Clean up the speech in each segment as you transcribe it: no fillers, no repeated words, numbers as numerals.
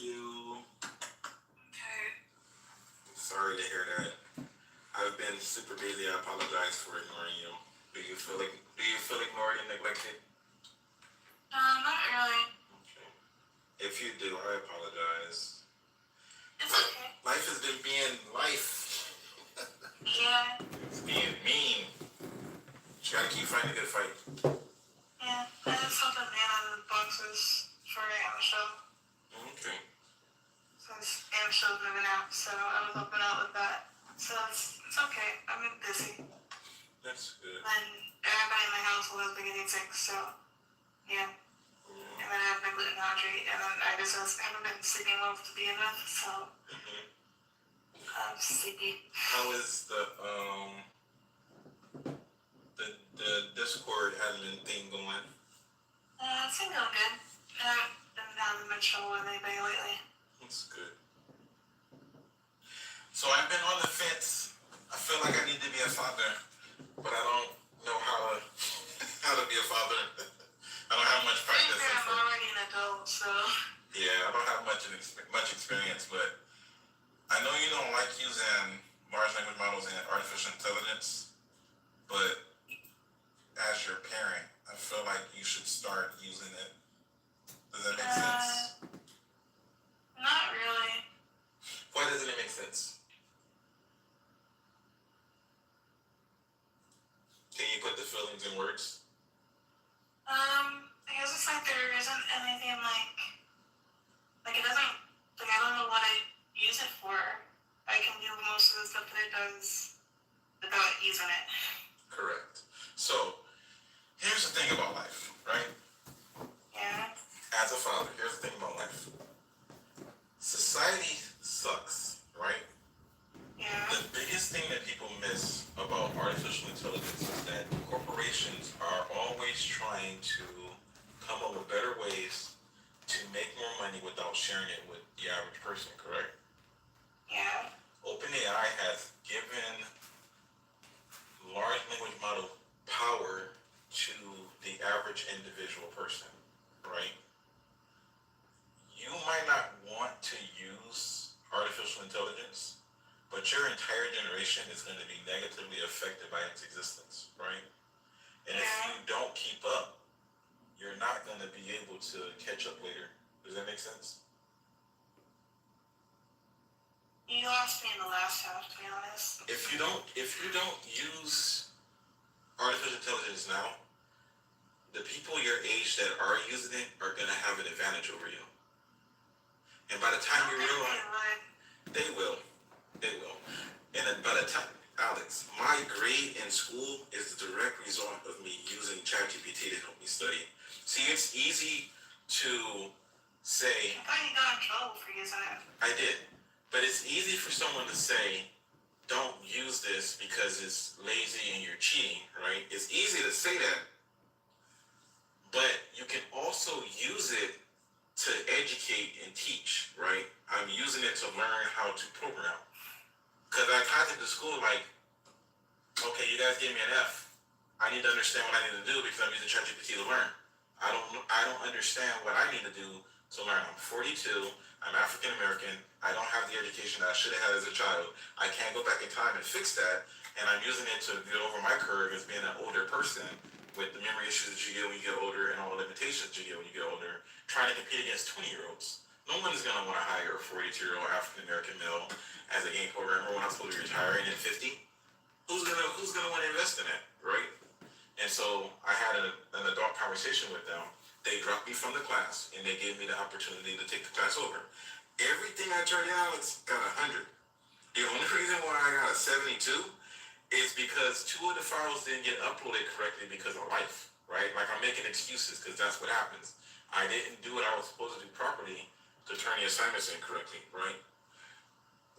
you? Okay. Sorry to hear that. I've been super busy. I apologize for ignoring you. Do you feel ignored and neglected? Not really. Okay. If you do, I apologize. It's okay. Life has been being life. Yeah. It's being mean. You gotta keep fighting a good fight. Yeah. I just helped a man out of the boxes for an show. Okay. So this show's moving out, so I was helping out with that. So it's okay. I've been busy. That's good. And everybody in my household has been getting sick, so yeah. And then I've been gluten allergy, and then I haven't been sleeping well to begin with, so I'm sleepy. How is the Discord admin thing going? It's been going good. I haven't been having much trouble with anybody lately. That's good. So I've been on the fence. I feel like I need to be a father, but I don't know how to be a father. I don't have much practice. I'm already an adult, so. Yeah, I don't have much experience, but I know you don't like using large language models and artificial intelligence, but as your parent, I feel like you should start using it. Does that make sense? Not really. Why doesn't it make sense? Can you put the feelings in words? I guess it's like there isn't anything like it doesn't, like I don't know what I use it for. I can do most of the stuff that it does without using it. Correct. So, here's the thing about life, right? Yeah. As a father, here's the thing about life. Society sucks, right? Yeah. The biggest thing that people miss about artificial intelligence is that corporations are always trying to come up with better ways to make more money without sharing it with the average person, correct? Yeah. OpenAI has given large language model power to the average individual person, right? You might not want to use artificial intelligence, but your entire generation is going to be negatively affected by its existence, right? And if you don't keep up, you're not going to be able to catch up later. Does that make sense? You lost me in the last half, to be honest. If you don't use artificial intelligence now, the people your age that are using it are going to have an advantage over you. And by the time you realize, they will. And then by the time, Alex, my grade in school is the direct result of me using ChatGPT to help me study. See, it's easy to say. I thought you got in trouble for using it. I did. But it's easy for someone to say, don't use this because it's lazy and you're cheating, right? It's easy to say that. But you can also use it to educate and teach, right? I'm using it to learn how to program. Because I contacted the school like, okay, you guys gave me an F. I need to understand what I need to do because I'm using ChatGPT to learn. I don't understand what I need to do to learn. I'm 42. I'm African American. I don't have the education that I should have had as a child. I can't go back in time and fix that. And I'm using it to get over my curve as being an older person with the memory issues that you get when you get older and all the limitations that you get when you get older, trying to compete against 20-year-olds. No one is going to want to hire a 42-year-old African American male as a game programmer when I'm supposed to be retiring at 50. Who's gonna want to invest in that, right? And so I had an adult conversation with them. They dropped me from the class and they gave me the opportunity to take the class over. Everything I turned in, Alex, got 100. The only reason why I got a 72 is because 2 of the files didn't get uploaded correctly because of life, right? Like I'm making excuses because that's what happens. I didn't do what I was supposed to do properly to turn the assignments in correctly, right?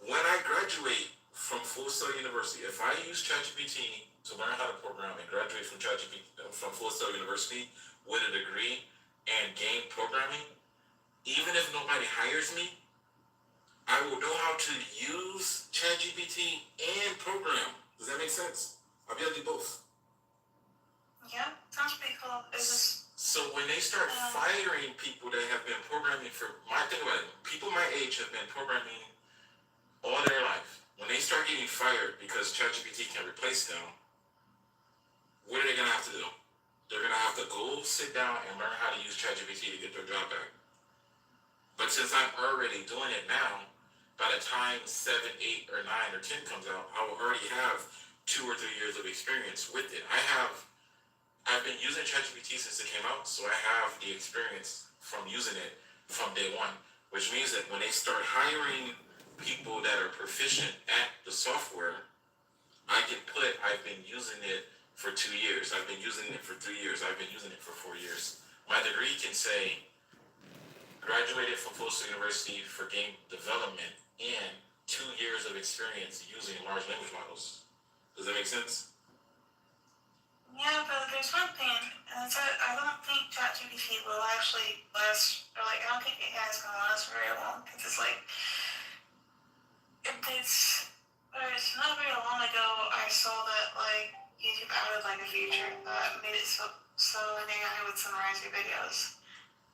When I graduate from Fullsail University, if I use ChatGPT to learn how to program and graduate from Fullsail University with a degree and gain programming, even if nobody hires me, I will know how to use ChatGPT and program. Does that make sense? I'll be able to do both. Yeah, sounds pretty cool. So when they start firing people that have been programming for think about it, people my age have been programming all their life. When they start getting fired because ChatGPT can replace them, what are they gonna have to do? They're gonna have to go sit down and learn how to use ChatGPT to get their job back. But since I'm already doing it now, by the time 7, 8, or 9, or 10 comes out, I will already have 2 or 3 years of experience with it. I've been using ChatGPT since it came out, so I have the experience from using it from day one, which means that when they start hiring people that are proficient at the software, I can put, I've been using it for 2 years, I've been using it for 3 years, I've been using it for 4 years. My degree can say, graduated from Fullsail University for game development and 2 years of experience using large language models. Does that make sense? Yeah, but there's one thing, and it's that I don't think ChatGPT will actually last, or like, I don't think AI is going to last very long, because it's like, it's not very long ago, I saw that, like, YouTube added, like, a feature that made it so an AI would summarize your videos,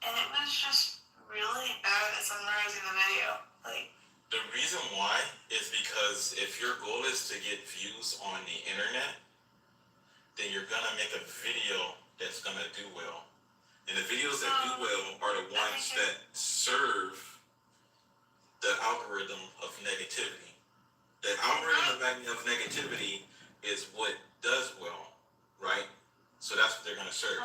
and it was just really bad at summarizing the video, like. The reason why is because if your goal is to get views on the internet, then you're gonna make a video that's gonna do well. And the videos that do well are the ones that serve the algorithm of negativity. The algorithm of negativity is what does well, right? So that's what they're gonna serve.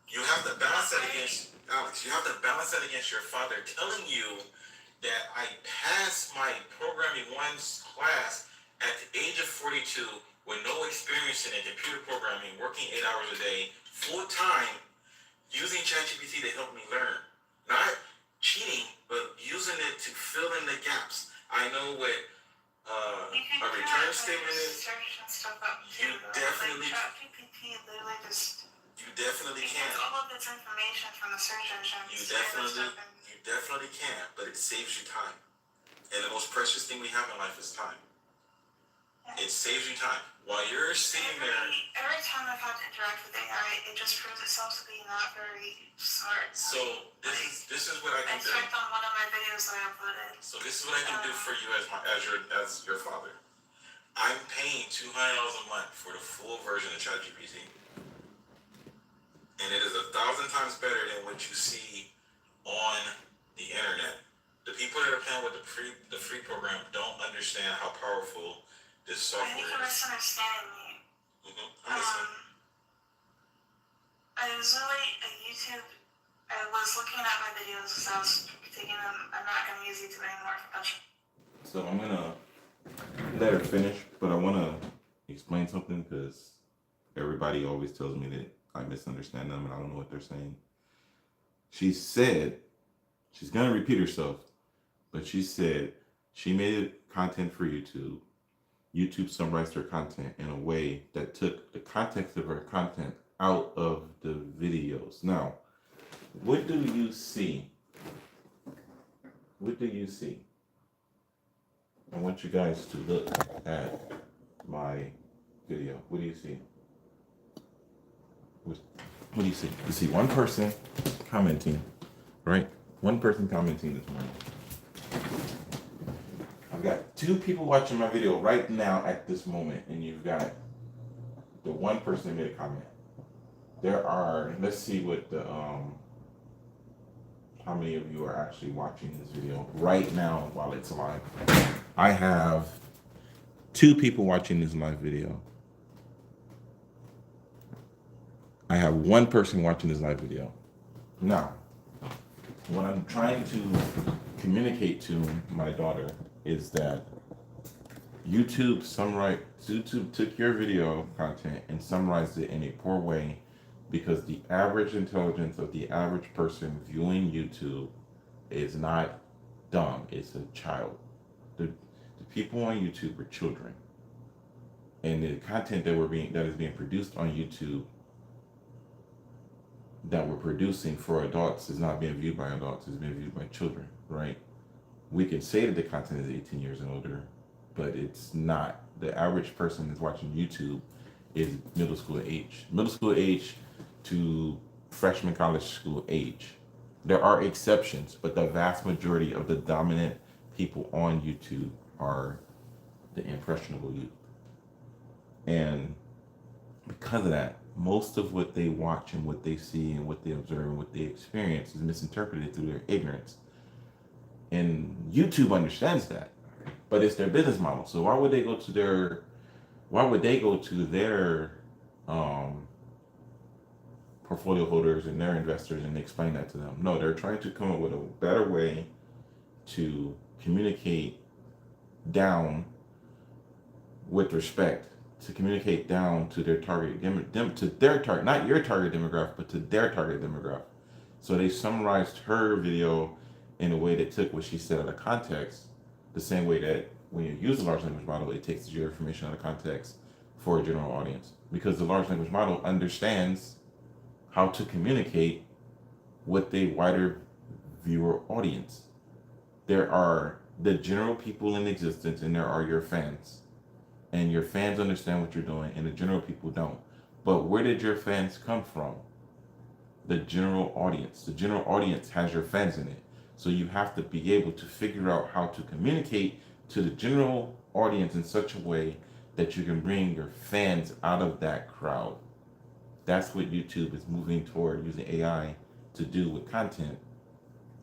You have to balance that against, Alex, you have to balance that against your father telling you that I passed my programming 1's class at the age of 42 with no experience in computer programming, working 8 hours a day, full time, using ChatGPT to help me learn. Not cheating, but using it to fill in the gaps. I know what a return statement is. You definitely can. All of this information from the search engine. You definitely can, but it saves you time. And the most precious thing we have in life is time. It saves you time. While you're sitting there... Every time I've had to interact with AI, it just proves itself to be not very smart. So, this is what I can do. I checked on one of my videos that I uploaded. So this is what I can do for you as your father. I'm paying $200 a month for the full version of ChatGPT. And it is 1,000 times better than what you see on the internet. The people that are playing with the free program don't understand how powerful this software is. I think you're misunderstanding me. I'm listening. I was really a YouTube. I was looking at my videos because I was thinking I'm not going to use YouTube anymore for punching. So I'm gonna let her finish, but I want to explain something because everybody always tells me that I misunderstand them and I don't know what they're saying. She said she's gonna repeat herself, but she said she made content for YouTube. YouTube summarized her content in a way that took the context of her content out of the videos. Now, what do you see? What do you see? I want you guys to look at my video. What do you see? What do you see? You see one person commenting, right? One person commenting this morning. I've got 2 people watching my video right now at this moment, and you've got the one person that made a comment. There are, let's see what the how many of you are actually watching this video right now while it's live. I have 2 people watching this live video. I have 1 person watching this live video. Now, what I'm trying to communicate to my daughter is that YouTube took your video content and summarized it in a poor way because the average intelligence of the average person viewing YouTube is not dumb, it's a child. The people on YouTube are children. And the content that is being produced on YouTube that we're producing for adults is not being viewed by adults, it's being viewed by children, right? We can say that the content is 18 years and older, but it's not. The average person that's watching YouTube is middle school age. Middle school age to freshman college school age. There are exceptions, but the vast majority of the dominant people on YouTube are the impressionable youth. And because of that, most of what they watch and what they see and what they observe and what they experience is misinterpreted through their ignorance. And YouTube understands that, but it's their business model. So why would they go to their um, portfolio holders and their investors and explain that to them? No, they're trying to come up with a better way to communicate down with respect, to communicate down to their target to their target, not your target demographic, but to their target demographic. So they summarized her video in a way that took what she said out of context, the same way that when you use a large language model, it takes your information out of context for a general audience, because the large language model understands how to communicate with a wider viewer audience. There are the general people in existence, and there are your fans. And your fans understand what you're doing, and the general people don't. But where did your fans come from? The general audience. The general audience has your fans in it. So you have to be able to figure out how to communicate to the general audience in such a way that you can bring your fans out of that crowd. That's what YouTube is moving toward, using AI to do with content.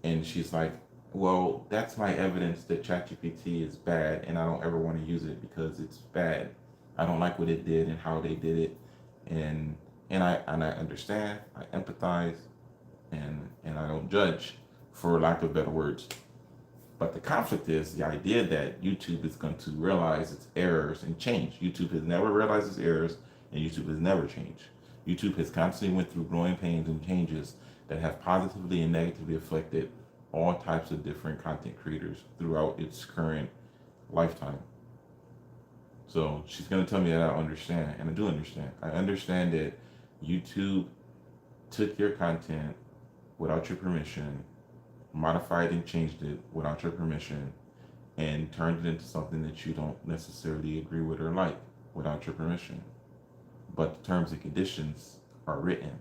And she's like, well, that's my evidence that ChatGPT is bad, and I don't ever want to use it because it's bad. I don't like what it did and how they did it, and I understand, I empathize, and I don't judge, for lack of better words. But the conflict is the idea that YouTube is going to realize its errors and change. YouTube has never realized its errors, and YouTube has never changed. YouTube has constantly went through growing pains and changes that have positively and negatively affected all types of different content creators throughout its current lifetime. So she's going to tell me that I understand, and I do understand. I understand that YouTube took your content without your permission, modified and changed it without your permission, and turned it into something that you don't necessarily agree with or like without your permission. But the terms and conditions are written.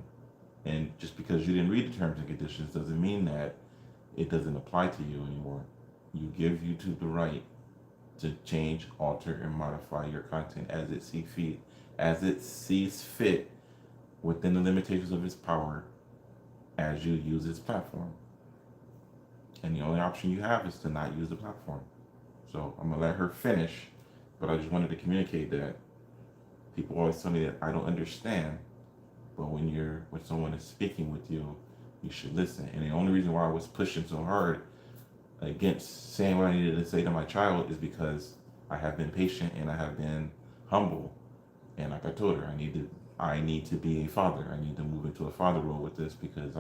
And just because you didn't read the terms and conditions doesn't mean that it doesn't apply to you anymore. You give YouTube the right to change, alter, and modify your content as it sees fit within the limitations of its power as you use its platform. And the only option you have is to not use the platform. So I'm gonna let her finish, but I just wanted to communicate that people always tell me that I don't understand, but when someone is speaking with you, you should listen. And the only reason why I was pushing so hard against saying what I needed to say to my child is because I have been patient and I have been humble. And like I told her, I need to be a father. I need to move into a father role with this because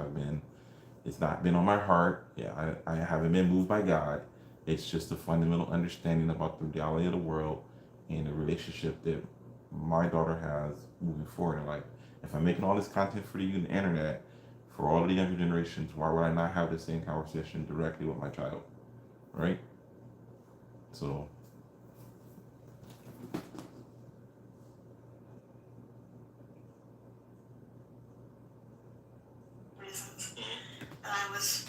it's not been on my heart. Yeah, I haven't been moved by God. It's just a fundamental understanding about the reality of the world and the relationship that my daughter has moving forward in life. If I'm making all this content for you on the internet, for all of the younger generations, why would I not have the same conversation directly with my child? Right? So reasons. And I was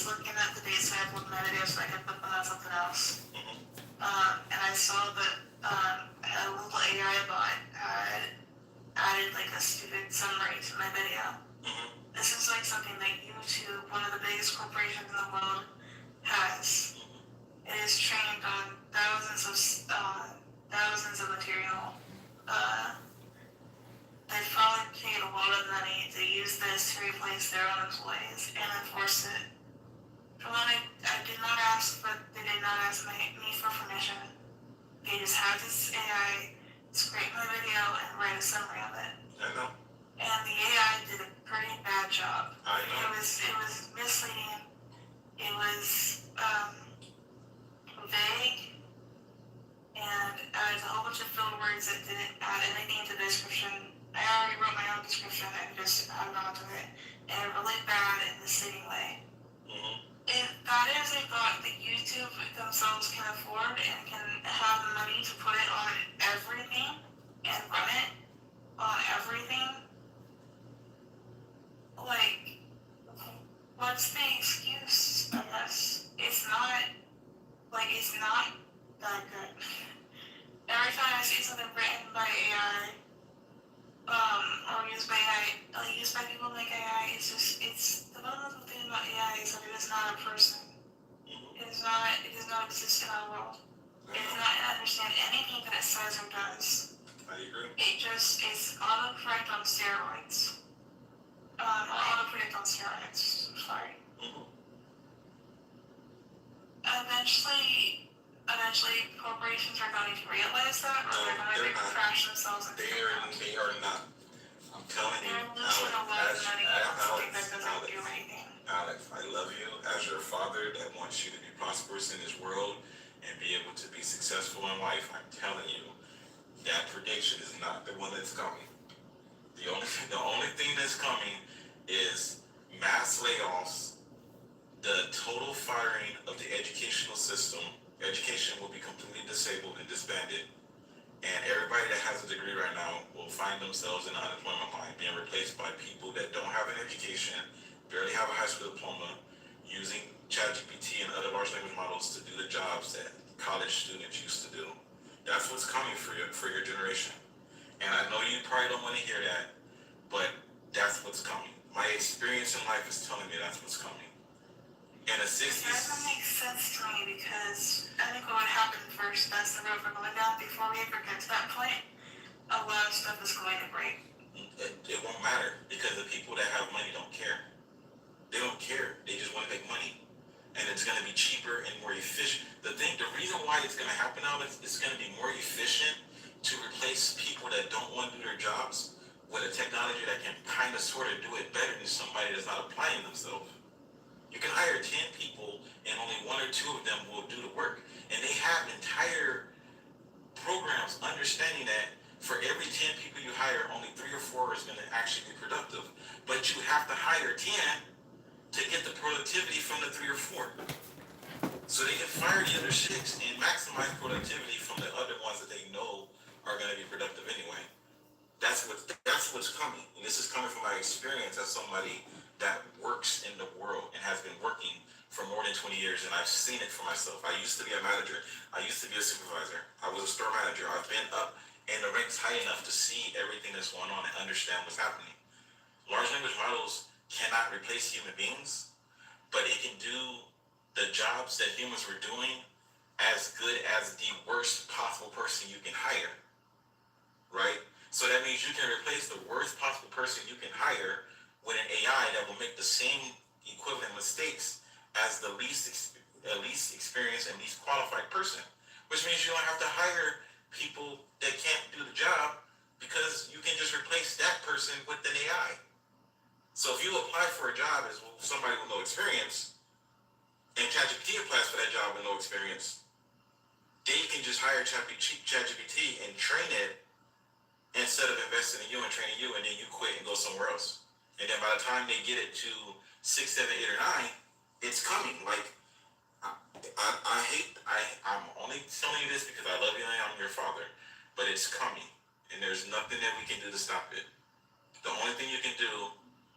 looking at the dates I had with my videos so I could put them on something else. And I saw that a little AI bot had added like a stupid summary to my video. This is like something that YouTube, one of the biggest corporations in the world, has. It is trained on thousands of material. They've probably paid a lot of money to use this to replace their own employees and enforce it. For one, I did not ask, but they did not ask me for permission. They just had this AI scrape my video and write a summary of it. I know. And the AI did a pretty bad job. I know. It was misleading. It was vague, and there's a whole bunch of filler words that didn't add anything to the description. I already wrote my own description and just added on to it, and really bad in the misleading way. If that is a thought that YouTube themselves can afford and can have the money to put it on everything and run it on everything, like, what's the excuse? I guess it's not that good. Every time I see something written by AI, or used by AI, used by people like AI, it's the fundamental thing about AI is that it is not a person. It does not exist in our world. It does not understand anything that it says or does. I agree. It just is autocorrect on steroids. Or autopredict on steroids. Sorry. Eventually, corporations are going to realize that, or they're going to crash themselves into the ground. They are not. I'm telling you, They're losing a lot of money on something that doesn't do anything. Alex, I love you as your father that wants you to be prosperous in this world and be able to be successful in life. I'm telling you, that prediction is not the one that's coming. The only thing that's coming is mass layoffs, the total firing of the educational system. Education will be completely disabled and disbanded, and everybody that has a degree right now will find themselves in the unemployment line, being replaced by people that don't have an education, barely have a high school diploma, using ChatGPT and other large language models to do the jobs that college students used to do. That's what's coming for your generation. And I know you probably don't want to hear that, but that's what's coming. My experience in life is telling me that's what's coming. In the 60s. It doesn't make sense to me because I think what would happen first, that's the road we're going down. Before we ever get to that point, a lot of stuff is going to break. It won't matter because the people that have money don't care. They don't care. They just want to make money. And it's going to be cheaper and more efficient. The reason why it's going to happen now is it's going to be more efficient to replace people that don't want to do their jobs with a technology that can kind of sort of do it better than somebody that's not applying themselves. You can hire 10 people and only 1 or 2 of them will do the work. And they have entire programs understanding that for every 10 people you hire, only 3 or 4 is going to actually be productive. But you have to hire 10 to get the productivity from the 3 or 4. So they can fire the other 6 and maximize productivity from the other ones that they know are going to be productive anyway. That's what's coming. And this is coming from my experience as somebody that works in the world and has been working for more than 20 years, and I've seen it for myself. I used to be a manager. I used to be a supervisor. I was a store manager. I've been up in the ranks high enough to see everything that's going on and understand what's happening. Large language models cannot replace human beings, but it can do the jobs that humans were doing as good as the worst possible person you can hire, right? So that means you can replace the worst possible person you can hire with an AI that will make the same equivalent mistakes as the least experienced and least qualified person, which means you don't have to hire people that can't do the job because you can just replace that person with an AI. So if you apply for a job as somebody with no experience, and ChatGPT applies for that job with no experience, they can just hire ChatGPT and train it instead of investing in you and training you, and then you quit and go somewhere else. And then by the time they get it to 6, 7, 8, or 9, it's coming. Like, I'm only telling you this because I love you and I'm your father, but it's coming. And there's nothing that we can do to stop it. The only thing you can do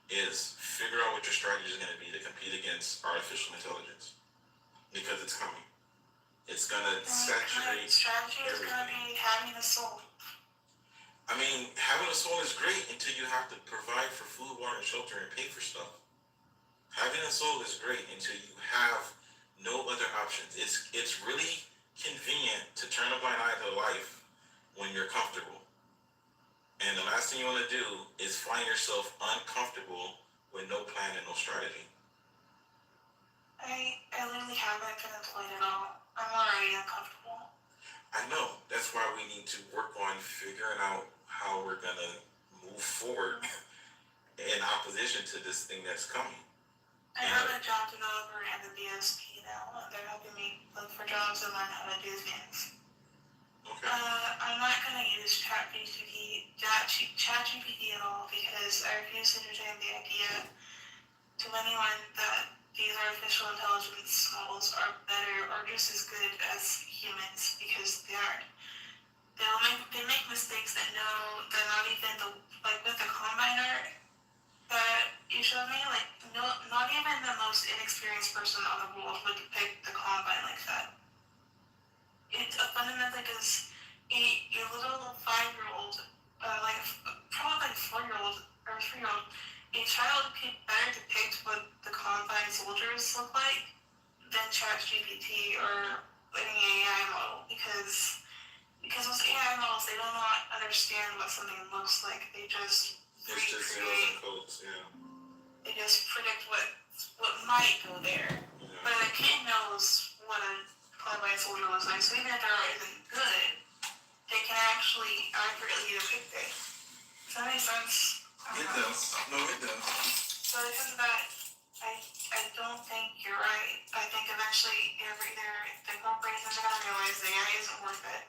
is figure out what your strategy is going to be to compete against artificial intelligence. Because it's coming. It's going to saturate strategy is going to be having a soul. I mean, having a soul is great until you have to provide for food, water, and shelter and pay for stuff. Having a soul is great until you have no other options. It's really convenient to turn a blind eye to life when you're comfortable. And the last thing you want to do is find yourself uncomfortable with no plan and no strategy. I literally haven't been employed at all. I'm already uncomfortable. I know. That's why we need to work on figuring out how we're going to move forward in opposition to this thing that's coming. I have a job developer and a DSP now, and they're helping me look for jobs and learn how to do things. Okay. I'm not going to use ChatGPT at all because I refuse to entertain the idea to anyone that these artificial intelligence models are better or just as good as humans, because they aren't. They make mistakes that not even with the combiner that you should no, not even the most inexperienced person on the world would depict the combine like that. It's a fundamentally because a little 5-year-old, probably like 4-year-old or 3-year-old, a child could better depict what the combine soldiers look like than ChatGPT or any AI model because those AI models, they do not understand what something looks like. They just It's just zeros recreate. and codes, yeah. They just predict what might go there. Yeah. But a kid knows what a combine soldier looks like, so even if they're not even good, they can actually accurately depict it. Does that make sense? It does. No, it does. So because of that, I don't think you're right. I think eventually the corporations are gonna realize the AI isn't worth it,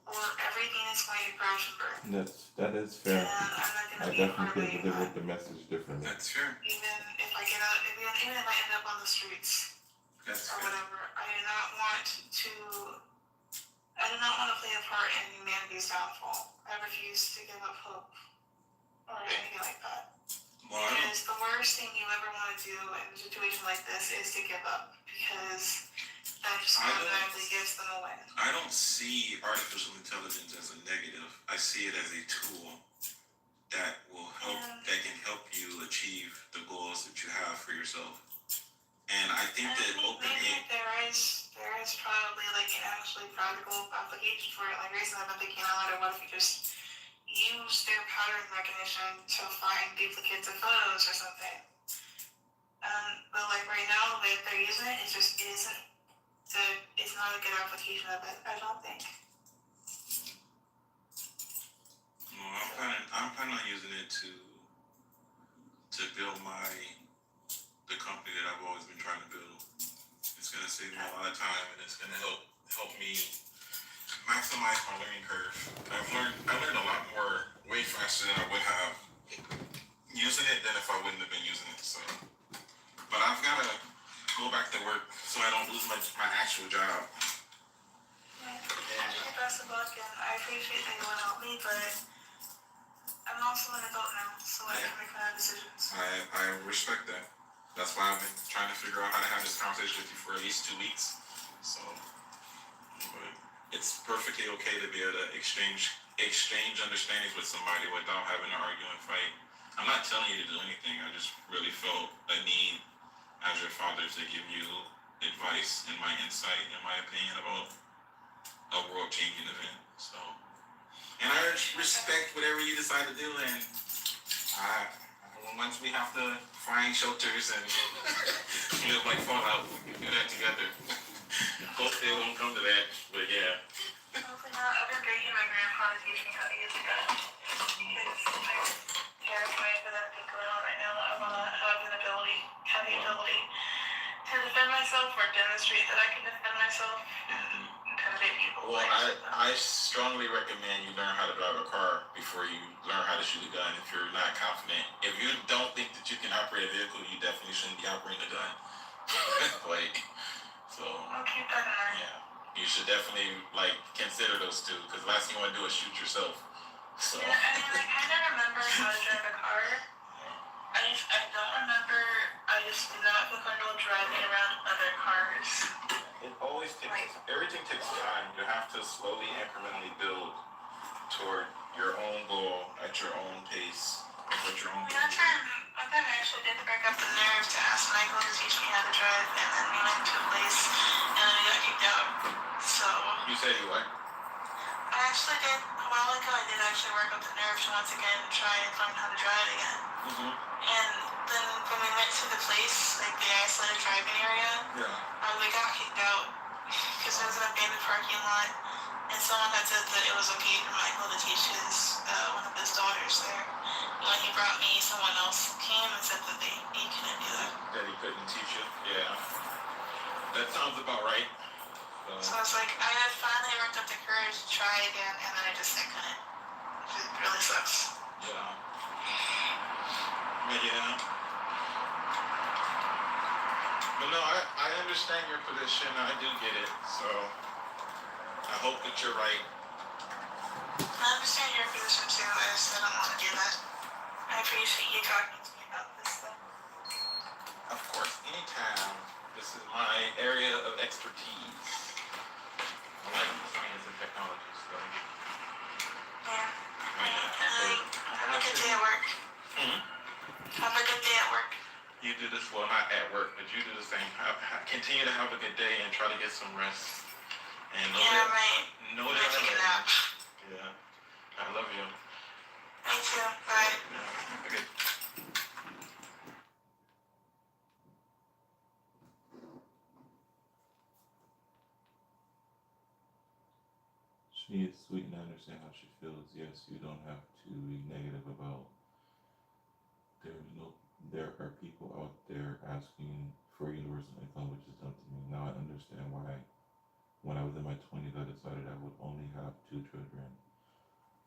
or everything is going to crash and burn. That is fair. And I'm not I gonna be a part definitely of could deliver that. the message differently. That's fair. Even if I get out, even if I end up on the streets That's or fair. whatever, I do not want to play a part in humanity's downfall. I refuse to give up hope or anything like that. Well, I don't, Because the worst thing you ever want to do in a situation like this is to give up, because that just automatically gives them a win. I don't see artificial intelligence as a negative. I see it as a tool that will help, that can help you achieve the goals that you have for yourself. And I think that maybe there is probably like an actually practical application for it. Like recently I've been thinking a lot of what if you just use their pattern recognition to find duplicates of photos or something. But like right now the way they're using it, it's not a good application of it, I don't think. well, I'm planning on using it to build the company that I've always been trying to build. It's gonna save me a lot of time and it's gonna help me maximize my learning curve. I learned a lot more way faster than I would have using it than if I wouldn't have been using it. So, but I've gotta go back to work so I don't lose my actual job. Yeah, best of luck, and I appreciate that you want to help me, but I'm also an adult now, so I can make my own decisions. I respect that. That's why I've been trying to figure out how to have this conversation with you for at least 2 weeks. So, but it's perfectly okay to be able to exchange understandings with somebody without having to argue and fight. I'm not telling you to do anything. I just really felt a need as your father to give you advice and my insight and my opinion about a world-changing event. So, and I respect whatever you decide to do. And once we have to find shelters and live like Fallout, we can do that together. Hopefully it won't come to that, but yeah. Hopefully not. I've been begging my grandpa to teach me how to use a gun, because I'm terrified for that thing going on right now. I want to have the ability to defend myself or demonstrate that I can defend myself and intimidate people. Well, I strongly recommend you learn how to drive a car before you learn how to shoot a gun if you're not confident. If you don't think that you can operate a vehicle, you definitely shouldn't be operating a gun. So. I'll keep that in mind. Yeah. You should definitely consider those two, because the last thing you want to do is shoot yourself. So. Yeah, I mean, I kind of remember how to drive a car. I don't remember. I just do not feel comfortable driving around other cars. It always takes, everything takes time. You have to slowly, incrementally build toward your own goal at your own pace, with your own. One time I actually did break up the nerve to ask Michael to teach me how to drive, and then we went to a place and then we got kicked out. So. You said you what? I actually did, a while ago, I did actually work up the nerve to once again try and learn how to drive again. Mm-hmm. And then when we went to the place, like the isolated driving area, we got kicked out because it was an abandoned parking lot, and someone had said that it was okay for Michael to teach one of his daughters there. When he brought me, someone else came and said that he couldn't do that. That he couldn't teach you? Yeah. That sounds about right. So I was like, I had finally worked up the courage to try again, and then I couldn't. It really sucks. Yeah. Yeah. But no, I understand your position. I do get it. So I hope that you're right. I understand your position too. I just don't want to do that. I appreciate you talking to me about this though. tab. This is my area of expertise. I like science and technology stuff. Yeah. Have a good day Yeah. at work. Hmm? Have a good day at work. You do this, well, not at work, but you do the same. Continue to have a good day and try to get some rest. And know Yeah, that, right. know that I Taking a love nap. you. Yeah, I love you. Me too. Bye. Yeah. Okay. She is sweet and I understand how she feels. Yes, you don't have to be negative about there are people out there asking for universal income, which is done to me. Now I understand why when I was in my 20s I decided I would only have 2 children.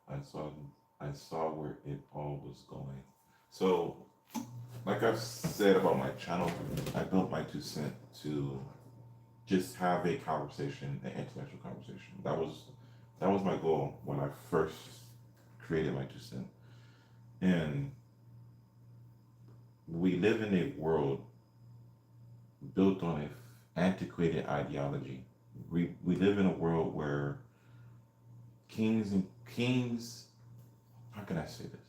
I saw where it all was going. So like I've said about my channel, I built my 2 cent to just have a conversation, an intellectual conversation. That was my goal when I first created my 2 cent. And we live in a world built on a antiquated ideology. We live in a world where kings. How can I say this?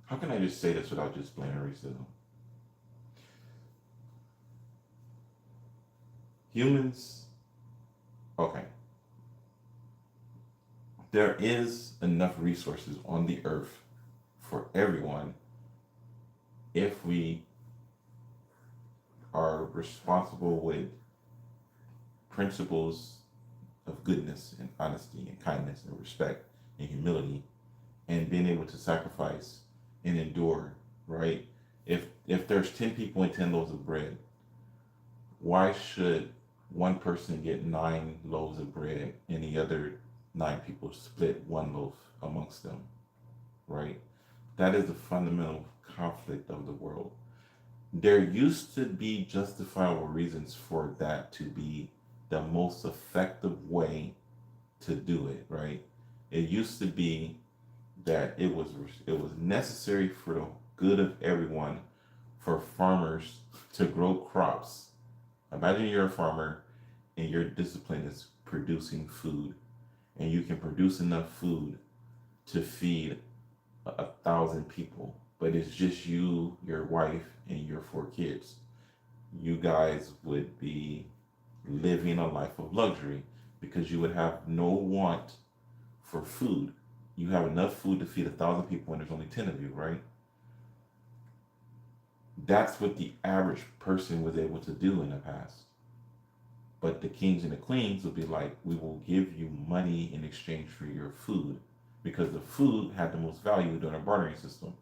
How can I just say this without just blaming racism? Humans. Okay. There is enough resources on the earth for everyone if we are responsible with principles of goodness and honesty and kindness and respect and humility and being able to sacrifice and endure, right? If there's 10 people and 10 loaves of bread, why should one person get 9 loaves of bread and the other 9 people split 1 loaf amongst them, right? That is the fundamental conflict of the world. There used to be justifiable reasons for that to be the most effective way to do it, right? It used to be that it was necessary for the good of everyone for farmers to grow crops. Imagine you're a farmer and your discipline is producing food, and you can produce enough food to feed 1,000 people, but it's just you, your wife, and your 4 kids. You guys would be living a life of luxury because you would have no want for food. You have enough food to feed 1,000 people, and there's only 10 of you, right? That's what the average person was able to do in the past. But the kings and the queens would be like, we will give you money in exchange for your food because the food had the most value during a bartering system.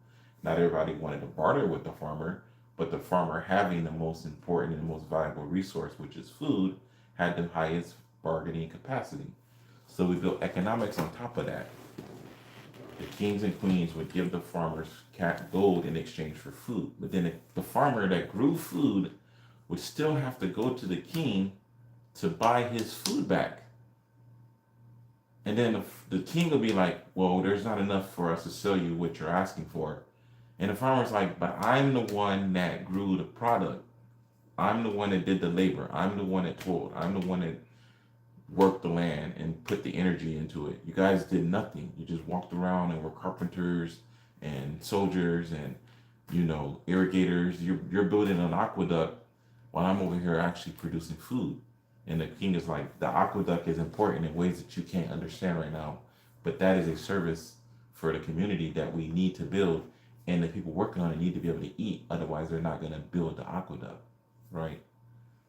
Not everybody wanted to barter with the farmer, but the farmer having the most important and the most valuable resource, which is food, had the highest bargaining capacity. So we built economics on top of that. The kings and queens would give the farmers gold in exchange for food. But then the farmer that grew food would still have to go to the king to buy his food back. And then the king will be like, well, there's not enough for us to sell you what you're asking for. And the farmer's like, but I'm the one that grew the product. I'm the one that did the labor. I'm the one that toiled. I'm the one that worked the land and put the energy into it. You guys did nothing. You just walked around and were carpenters and soldiers and, irrigators. You're building an aqueduct while I'm over here actually producing food. And the king is like, the aqueduct is important in ways that you can't understand right now, but that is a service for the community that we need to build, and the people working on it need to be able to eat. Otherwise, they're not going to build the aqueduct, right?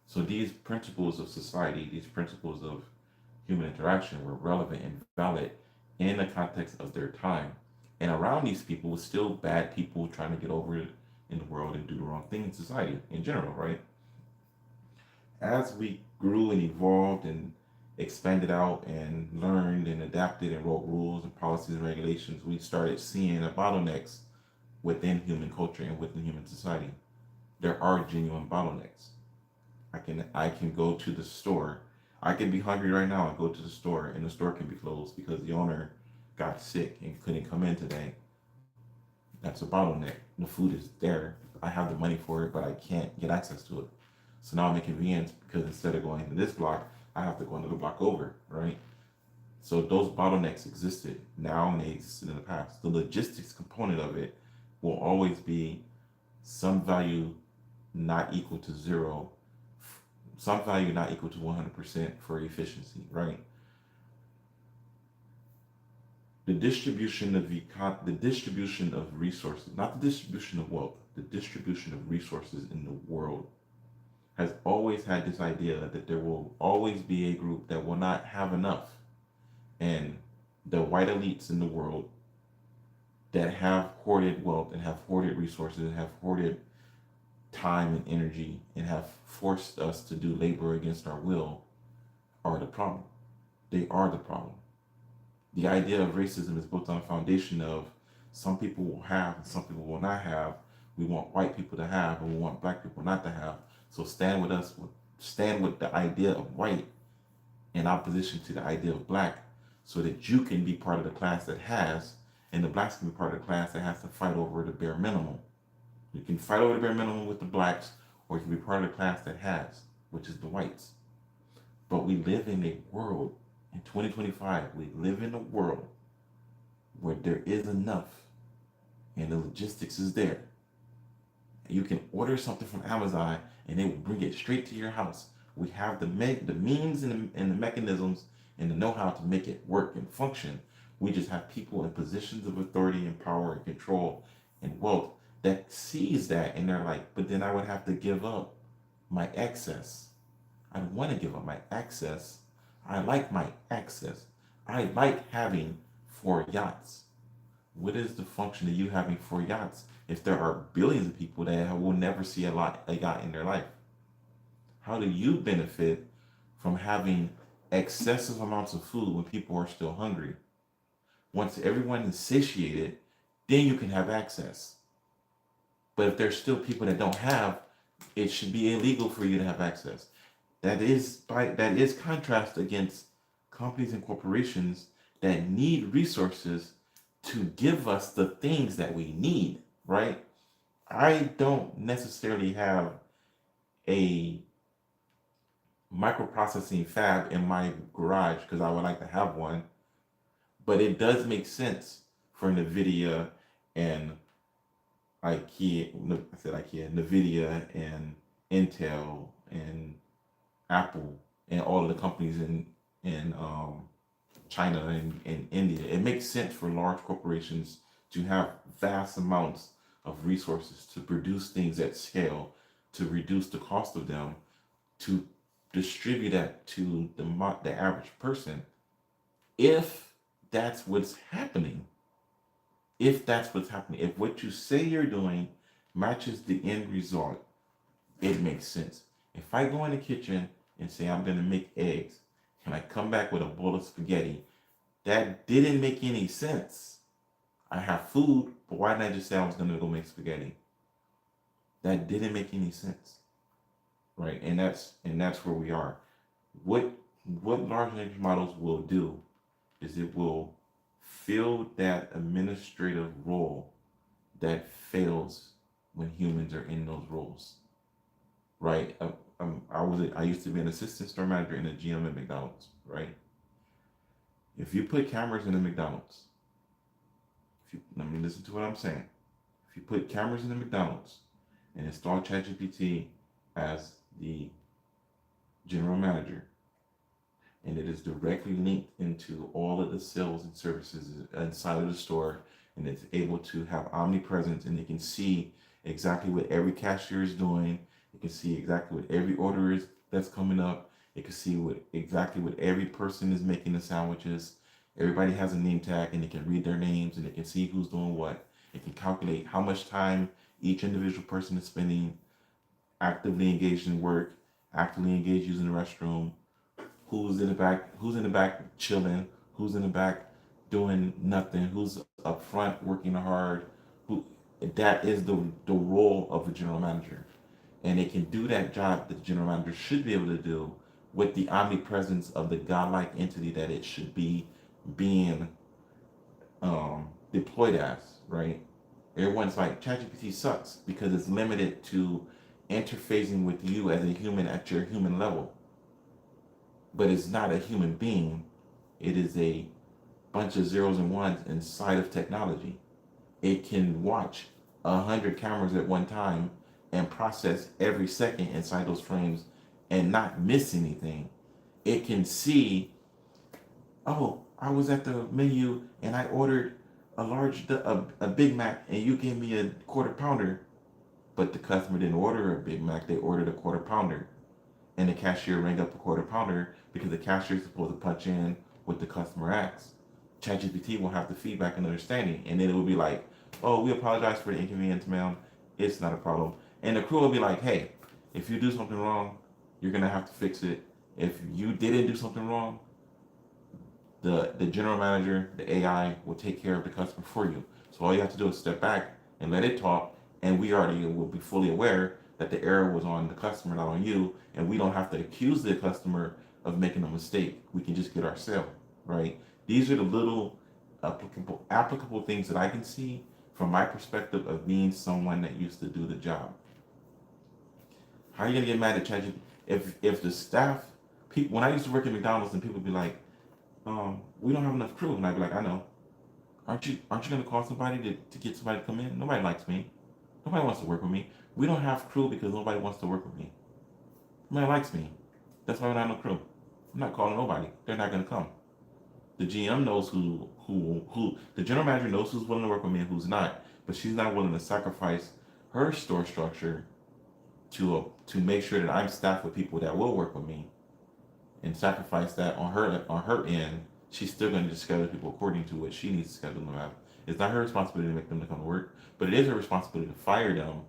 So these principles of society, these principles of human interaction were relevant and valid in the context of their time. And around these people was still bad people trying to get over it in the world and do the wrong thing in society in general, right? As we grew and evolved and expanded out and learned and adapted and wrote rules and policies and regulations, we started seeing the bottlenecks within human culture and within human society. There are genuine bottlenecks. I can go to the store. I can be hungry right now and go to the store, and the store can be closed because the owner got sick and couldn't come in today. That's a bottleneck. The food is there. I have the money for it, but I can't get access to it. So now I'm inconvenienced because instead of going to this block, I have to go another block over, right? So those bottlenecks existed now and they existed in the past. The logistics component of it will always be some value not equal to zero, some value not equal to 100% for efficiency, right? The distribution of resources, not the distribution of wealth, the distribution of resources in the world has always had this idea that there will always be a group that will not have enough. And the white elites in the world that have hoarded wealth and have hoarded resources and have hoarded time and energy and have forced us to do labor against our will are the problem. They are the problem. The idea of racism is built on a foundation of some people will have and some people will not have. We want white people to have and we want black people not to have. So stand with us, stand with the idea of white in opposition to the idea of black so that you can be part of the class that has and the blacks can be part of the class that has to fight over the bare minimum. You can fight over the bare minimum with the blacks or you can be part of the class that has, which is the whites. But we live in a world, in 2025, we live in a world where there is enough and the logistics is there. You can order something from Amazon and they will bring it straight to your house. We have the means and the mechanisms and the know-how to make it work and function. We just have people in positions of authority and power and control and wealth that sees that and they're like, but then I would have to give up my access. I don't want to give up my access. I like my access. I like having 4 yachts. What is the function of you having 4 yachts if there are billions of people that will never see a yacht in their life? How do you benefit from having excessive amounts of food when people are still hungry? Once everyone is satiated, then you can have access. But if there's still people that don't have, it should be illegal for you to have access. That is contrast against companies and corporations that need resources to give us the things that we need, right? I don't necessarily have a microprocessing fab in my garage because I would like to have one, but it does make sense for NVIDIA and NVIDIA and Intel and Apple and all of the companies in China and India. It makes sense for large corporations to have vast amounts of resources to produce things at scale, to reduce the cost of them, to distribute that to the average person. If that's what's happening, if what you say you're doing matches the end result, it makes sense. If I go in the kitchen and say I'm going to make eggs and I come back with a bowl of spaghetti, that didn't make any sense. I have food, but why didn't I just say I was going to go make spaghetti? That didn't make any sense, right? And that's where we are. What large language models will do is it will fill that administrative role that fails when humans are in those roles, right? I used to be an assistant store manager in a GM at McDonald's, right? If you put cameras in the McDonald's, let me listen to what I'm saying. If you put cameras in the McDonald's and install ChatGPT as the general manager, and it is directly linked into all of the sales and services inside of the store, and it's able to have omnipresence, and it can see exactly what every cashier is doing. It can see exactly what every order is that's coming up. It can see exactly what every person is making the sandwiches. Everybody has a name tag, and it can read their names, and it can see who's doing what. It can calculate how much time each individual person is spending actively engaged in work, actively engaged using the restroom, who's in the back chilling, who's in the back doing nothing, who's up front working hard. That is the role of a general manager. And it can do that job that the general manager should be able to do with the omnipresence of the godlike entity that it should be being deployed as, right? Everyone's like, ChatGPT sucks because it's limited to interfacing with you as a human at your human level. But it's not a human being. It is a bunch of zeros and ones inside of technology. It can watch 100 cameras at one time and process every second inside those frames and not miss anything. It can see, oh, I was at the menu and I ordered a Big Mac and you gave me a quarter pounder, but the customer didn't order a Big Mac, they ordered a quarter pounder. And the cashier rang up a quarter pounder because the cashier is supposed to punch in what the customer asks. ChatGPT will have the feedback and understanding, and then it will be like, oh, we apologize for the inconvenience, ma'am. It's not a problem. And the crew will be like, hey, if you do something wrong, you're gonna have to fix it. If you didn't do something wrong, the general manager, the AI, will take care of the customer for you. So all you have to do is step back and let it talk, and we already will be fully aware that the error was on the customer, not on you, and we don't have to accuse the customer of making a mistake. We can just get our sale, right? These are the little applicable things that I can see from my perspective of being someone that used to do the job. How are you gonna get mad at ChatGPT if the staff people when I used to work at McDonald's and people would be like, we don't have enough crew, and I'd be like, I know. Aren't you gonna call somebody to get somebody to come in? Nobody likes me. Nobody wants to work with me. We don't have crew because nobody wants to work with me. Nobody likes me. That's why we don't have no crew. I'm not calling nobody. They're not gonna come. The GM knows who the general manager knows who's willing to work with me and who's not, but she's not willing to sacrifice her store structure to make sure that I'm staffed with people that will work with me, and sacrifice that on her end. She's still going to just schedule people according to what she needs to schedule them out. It's not her responsibility to make them to come to work, but it is her responsibility to fire them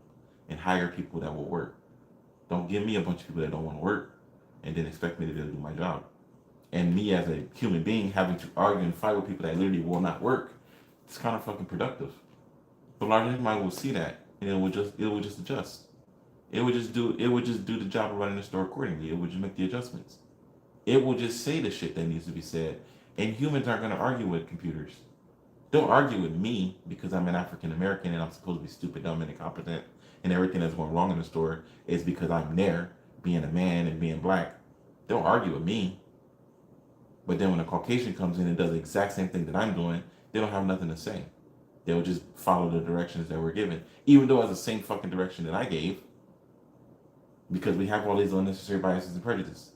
and hire people that will work. Don't give me a bunch of people that don't want to work and then expect me to be able to do my job. And me as a human being having to argue and fight with people that literally will not work, it's kind of fucking productive. The large language model will see that and it will just adjust. It would just do the job of running the store accordingly. It would just make the adjustments. It will just say the shit that needs to be said. And humans aren't going to argue with computers. They'll argue with me because I'm an African American and I'm supposed to be stupid, dumb, and incompetent, and everything that's going wrong in the store is because I'm there, being a man and being black. They'll argue with me. But then when a Caucasian comes in and does the exact same thing that I'm doing, they don't have nothing to say. They'll just follow the directions that we're given, even though it's the same fucking direction that I gave, because we have all these unnecessary biases and prejudices.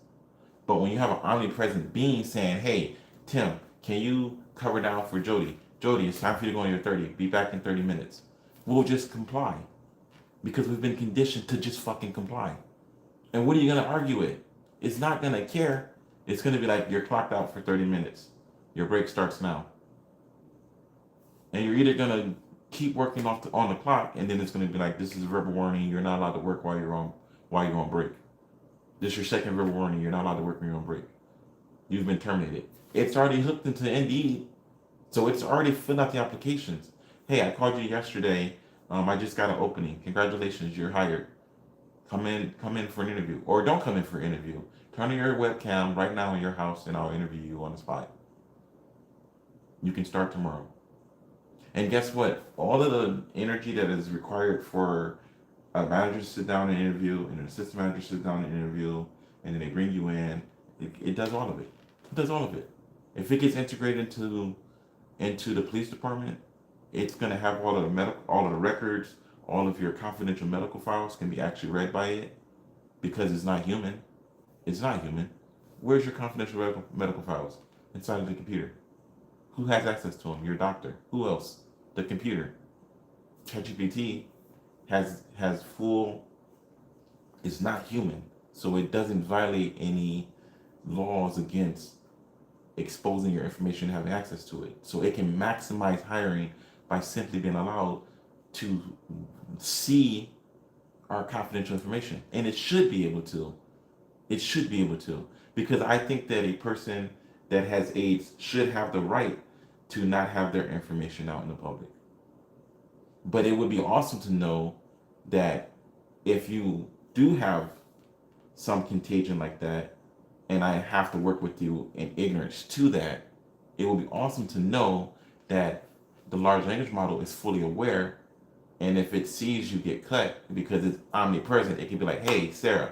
But when you have an omnipresent being saying, hey, Tim, can you cover down for Jody? Jody, it's time for you to go on your 30. Be back in 30 minutes. We'll just comply. Because we've been conditioned to just fucking comply. And what are you going to argue with? It's not going to care. It's going to be like, you're clocked out for 30 minutes. Your break starts now. And you're either going to keep working on the clock, and then it's going to be like, this is a verbal warning. You're not allowed to work while you're on break. This is your second verbal warning. You're not allowed to work when you're on break. You've been terminated. It's already hooked into Indeed, so it's already filled out the applications. Hey, I called you yesterday. I just got an opening. Congratulations, you're hired. Come in for an interview, or don't come in for an interview. Turn on your webcam right now in your house, and I'll interview you on the spot. You can start tomorrow. And guess what? All of the energy that is required for a manager to sit down and interview, and an assistant manager to sit down and interview, and then they bring you in. It does all of it. It does all of it. If it gets integrated into the police department, it's gonna have all of the records, all of your confidential medical files can be actually read by it, because it's not human. It's not human. Where's your confidential medical files? Inside of the computer. Who has access to them? Your doctor. Who else? The computer. ChatGPT has full. It's not human, so it doesn't violate any laws against exposing your information and having access to it. So it can maximize hiring by simply being allowed to see our confidential information, and it should be able to. It should be able to, because I think that a person that has AIDS should have the right to not have their information out in the public. But it would be awesome to know that if you do have some contagion like that, and I have to work with you in ignorance to that, it would be awesome to know that the large language model is fully aware And if it sees you get cut because it's omnipresent, it can be like, hey, Sarah,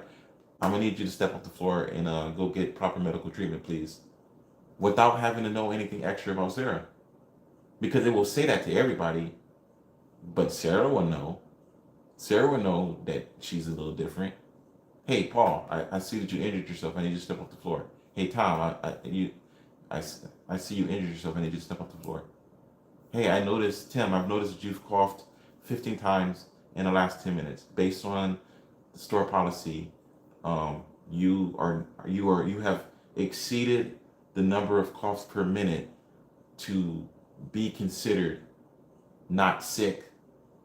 I'm gonna need you to step off the floor and go get proper medical treatment, please, without having to know anything extra about Sarah. Because it will say that to everybody, but Sarah will know. Sarah will know that she's a little different. Hey, Paul, I see that you injured yourself. I need you to step off the floor. Hey, Tom, I see you injured yourself. I need you to step off the floor. Hey, Tim, I've noticed that you've coughed 15 times in the last 10 minutes. Based on the store policy, you have exceeded the number of coughs per minute to be considered not sick.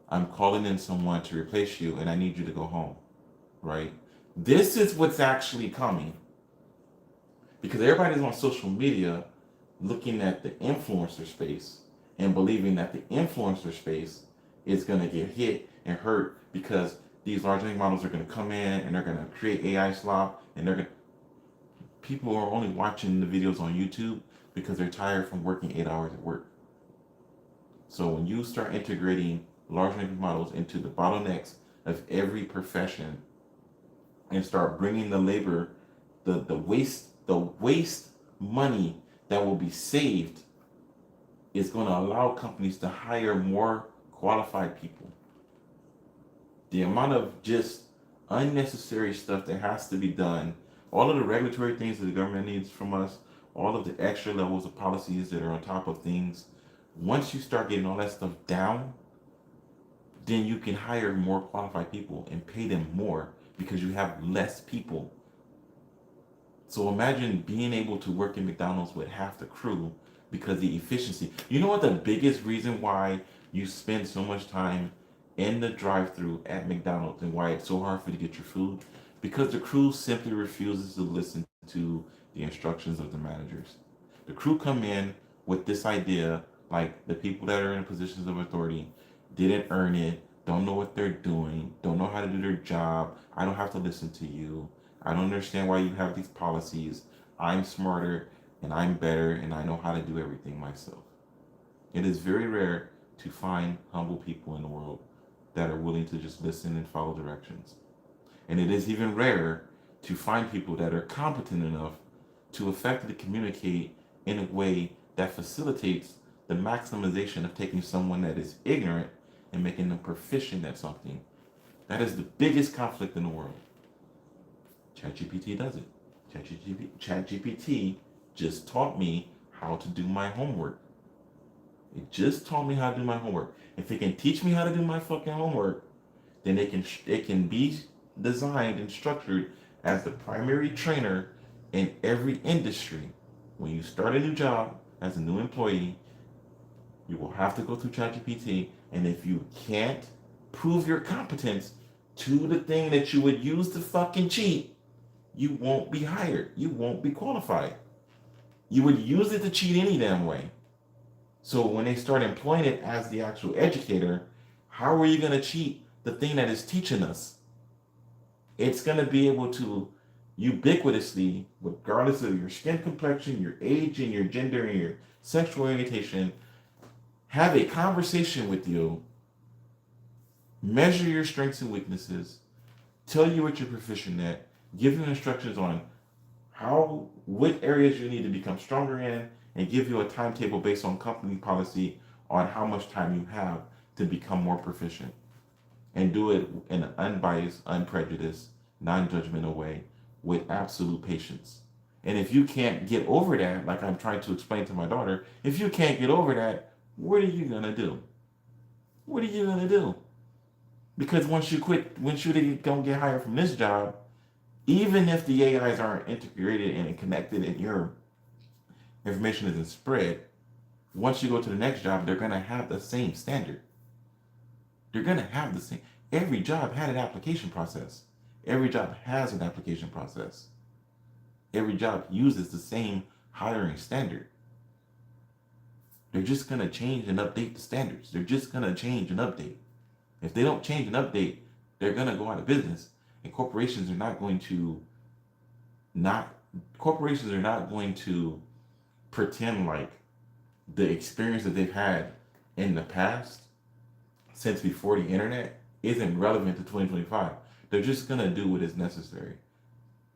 I'm calling in someone to replace you, and I need you to go home. Right? This is what's actually coming because everybody's on social media looking at the influencer space and believing that the influencer space is going to get hit and hurt because these large language models are going to come in and they're going to create AI slop and people are only watching the videos on YouTube because they're tired from working 8 hours at work. So when you start integrating large language models into the bottlenecks of every profession and start bringing the labor, the waste money that will be saved is going to allow companies to hire more qualified people. The amount of just unnecessary stuff that has to be done, all of the regulatory things that the government needs from us, all of the extra levels of policies that are on top of things, once you start getting all that stuff down, then you can hire more qualified people and pay them more because you have less people. So imagine being able to work in McDonald's with half the crew because the efficiency. You know what the biggest reason why you spend so much time in the drive-thru at McDonald's and why it's so hard for you to get your food? Because the crew simply refuses to listen to the instructions of the managers. The crew come in with this idea, like the people that are in positions of authority didn't earn it, don't know what they're doing, don't know how to do their job. I don't have to listen to you. I don't understand why you have these policies. I'm smarter and I'm better and I know how to do everything myself. It is very rare to find humble people in the world that are willing to just listen and follow directions. And it is even rarer to find people that are competent enough to effectively communicate in a way that facilitates the maximization of taking someone that is ignorant and making them proficient at something. That is the biggest conflict in the world. ChatGPT does it. ChatGPT just taught me how to do my homework. It just taught me how to do my homework. If it can teach me how to do my fucking homework, then it can be designed and structured as the primary trainer in every industry. When you start a new job as a new employee, you will have to go through ChatGPT, and if you can't prove your competence to the thing that you would use to fucking cheat, you won't be hired. You won't be qualified. You would use it to cheat any damn way. So when they start employing it as the actual educator, how are you going to cheat the thing that is teaching us? It's going to be able to ubiquitously, regardless of your skin complexion, your age, and your gender, and your sexual orientation, have a conversation with you, measure your strengths and weaknesses, tell you what you're proficient at, give you instructions on what areas you need to become stronger in, and give you a timetable based on company policy on how much time you have to become more proficient. And do it in an unbiased, unprejudiced, non-judgmental way with absolute patience. And if you can't get over that, like I'm trying to explain to my daughter, if you can't get over that, what are you gonna do? What are you gonna do? Because once you don't get hired from this job, even if the AIs aren't integrated and connected and your information isn't spread, once you go to the next job, they're gonna have the same standard. They're gonna have the same. Every job had an application process. Every job has an application process. Every job uses the same hiring standard. They're just gonna change and update the standards. They're just gonna change and update. If they don't change and update, they're gonna go out of business. And corporations are not going to pretend like the experience that they've had in the past since before the internet isn't relevant to 2025. They're just gonna do what is necessary.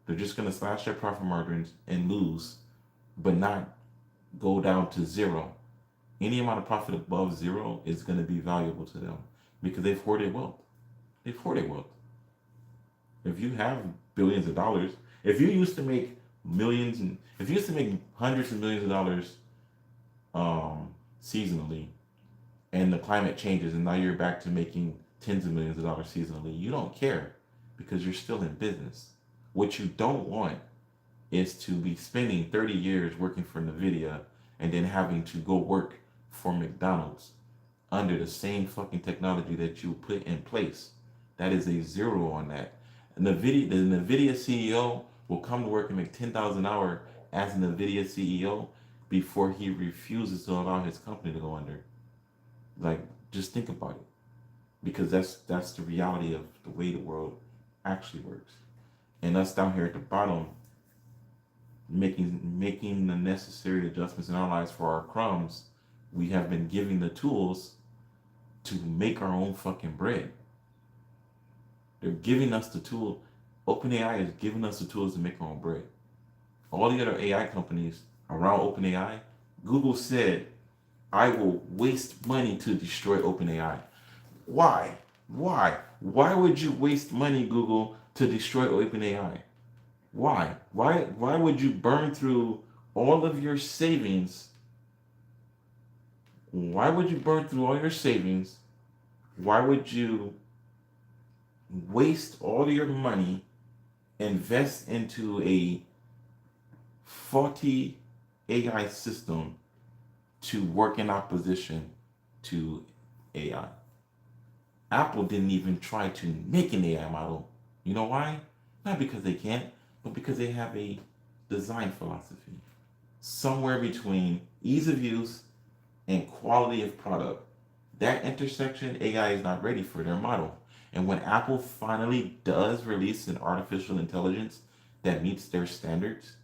They're just gonna slash their profit margins and lose, but not go down to zero. Any amount of profit above zero is gonna be valuable to them because they've hoarded wealth. They've hoarded wealth. If you have billions of dollars, if you used to make millions and if you used to make hundreds of millions of dollars seasonally, and the climate changes and now you're back to making tens of millions of dollars seasonally, you don't care because you're still in business. What you don't want is to be spending 30 years working for NVIDIA and then having to go work for McDonald's under the same fucking technology that you put in place. That is a zero on that. The NVIDIA CEO will come to work and make 10,000 an hour as an NVIDIA CEO before he refuses to allow his company to go under. Like, just think about it, because that's the reality of the way the world actually works. And us down here at the bottom, making the necessary adjustments in our lives for our crumbs, we have been giving the tools to make our own fucking bread. They're giving us the tool. OpenAI is giving us the tools to make our own bread. All the other AI companies around OpenAI, Google said, I will waste money to destroy OpenAI. Why? Why? Why would you waste money, Google, to destroy OpenAI? Why? Why would you burn through all of your savings? Why would you burn through all your savings? Why would you waste all your money, invest into a faulty AI system to work in opposition to AI? Apple didn't even try to make an AI model. You know why? Not because they can't, but because they have a design philosophy. Somewhere between ease of use and quality of product. That intersection, AI is not ready for their model. And when Apple finally does release an artificial intelligence that meets their standards,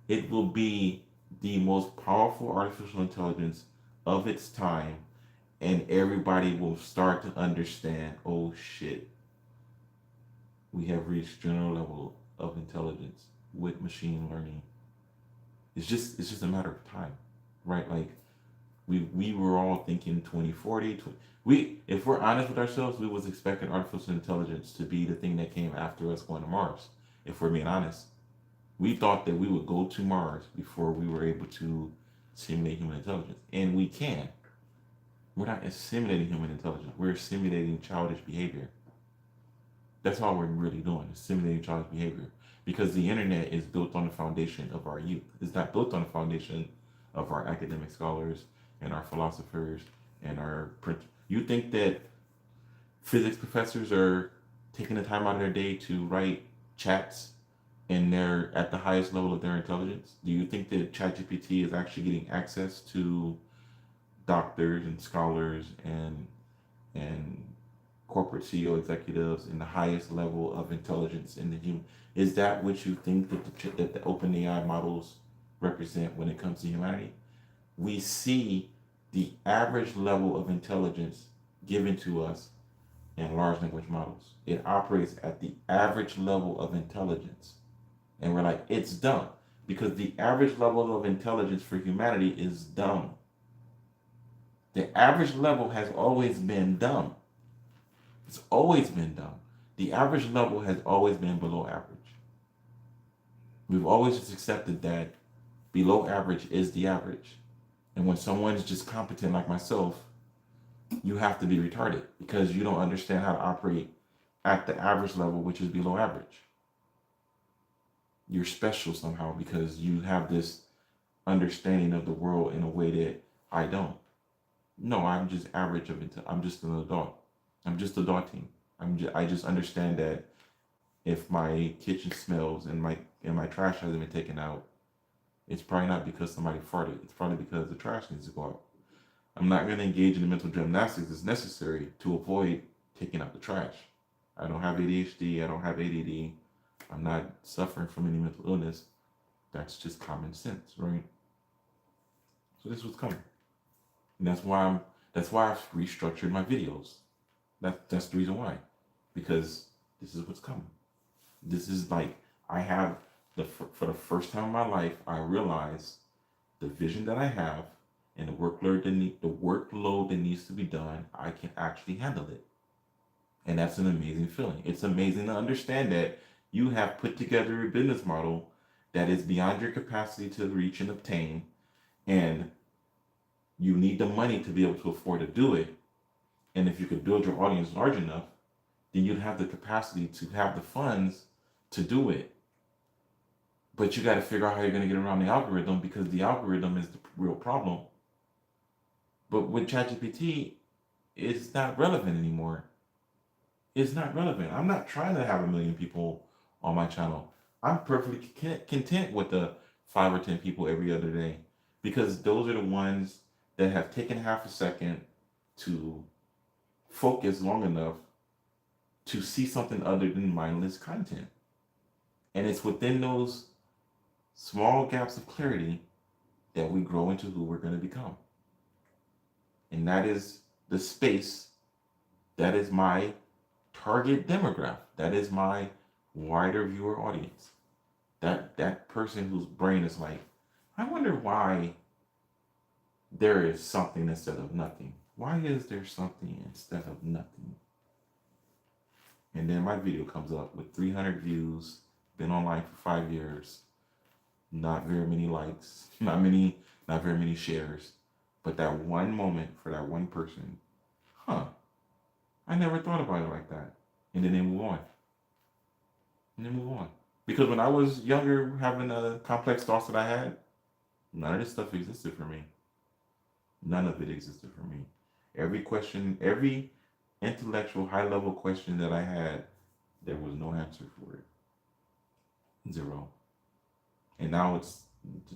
it will be the most powerful artificial intelligence of its time, and everybody will start to understand, oh shit, we have reached general level of intelligence with machine learning. It's just a matter of time, right? Like we were all thinking 2040. If we're honest with ourselves, we was expecting artificial intelligence to be the thing that came after us going to Mars. If we're being honest, we thought that we would go to Mars before we were able to simulate human intelligence, and we can. We're not simulating human intelligence. We're simulating childish behavior. That's all we're really doing, is simulating childish behavior. Because the internet is built on the foundation of our youth. It's not built on the foundation of our academic scholars and our philosophers and our print. You think that physics professors are taking the time out of their day to write chats and they're at the highest level of their intelligence? Do you think that ChatGPT is actually getting access to doctors and scholars and corporate CEO executives in the highest level of intelligence in the human? Is that what you think that the OpenAI models represent when it comes to humanity? We see the average level of intelligence given to us in large language models. It operates at the average level of intelligence. And we're like, it's dumb. Because the average level of intelligence for humanity is dumb. The average level has always been dumb. It's always been dumb. The average level has always been below average. We've always just accepted that below average is the average. And when someone's just competent like myself, you have to be retarded because you don't understand how to operate at the average level, which is below average. You're special somehow because you have this understanding of the world in a way that I don't. No, I'm just average of it. I'm just an adult. I'm just adulting. I just understand that if my kitchen smells and my trash hasn't been taken out, it's probably not because somebody farted. It's probably because the trash needs to go out. I'm not going to engage in the mental gymnastics that's necessary to avoid taking out the trash. I don't have ADHD. I don't have ADD. I'm not suffering from any mental illness. That's just common sense, right? So this was coming. And that's why I've restructured my videos. That's the reason why. Because this is what's coming. This is like I have for the first time in my life, I realize the vision that I have and the workload that needs to be done, I can actually handle it. And that's an amazing feeling. It's amazing to understand that you have put together a business model that is beyond your capacity to reach and obtain, and you need the money to be able to afford to do it. And if you could build your audience large enough, then you'd have the capacity to have the funds to do it. But you got to figure out how you're going to get around the algorithm, because the algorithm is the real problem. But with ChatGPT, it's not relevant anymore. It's not relevant. I'm not trying to have 1 million people on my channel. I'm perfectly content with the 5 or 10 people every other day, because those are the ones that have taken half a second to focus long enough to see something other than mindless content. And it's within those small gaps of clarity that we grow into who we're going to become. And that is the space, that is my target demographic, that is my wider viewer audience. That person whose brain is like, I wonder why there is something instead of nothing. Why is there something instead of nothing? And then my video comes up with 300 views, been online for 5 years, not very many likes, not very many shares. But that one moment for that one person, I never thought about it like that. And then they move on. Because when I was younger, having the complex thoughts that I had, none of this stuff existed for me. None of it existed for me. Every question, every intellectual, high level question that I had, there was no answer for it. Zero. And now it's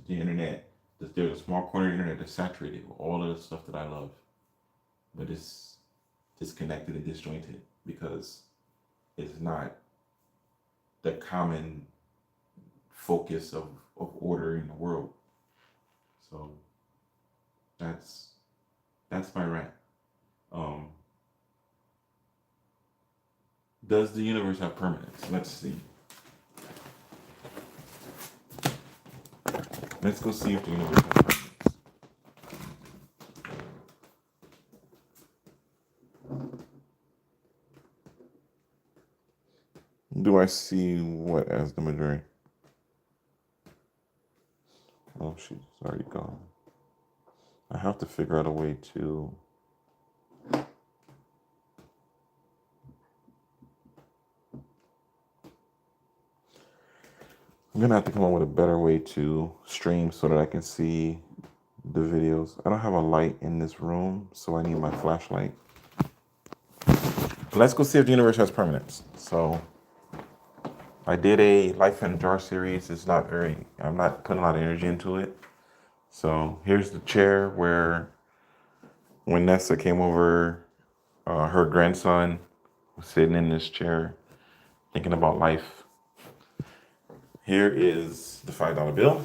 the internet. There's a small corner of the internet that's saturated with all of the stuff that I love. But it's disconnected and disjointed because it's not the common focus of order in the world. So that's my rant. Does the universe have permanence? Let's see. Let's go see if the universe has permanence. Do I see what as the majority? Oh, she's already gone. I have to figure out a way to... I'm gonna have to come up with a better way to stream so that I can see the videos. I don't have a light in this room, so I need my flashlight. Let's go see if the universe has permanence. So I did a Life in a Jar series. I'm not putting a lot of energy into it. So here's the chair where when Nessa came over, her grandson was sitting in this chair thinking about life. Here is the $5 bill,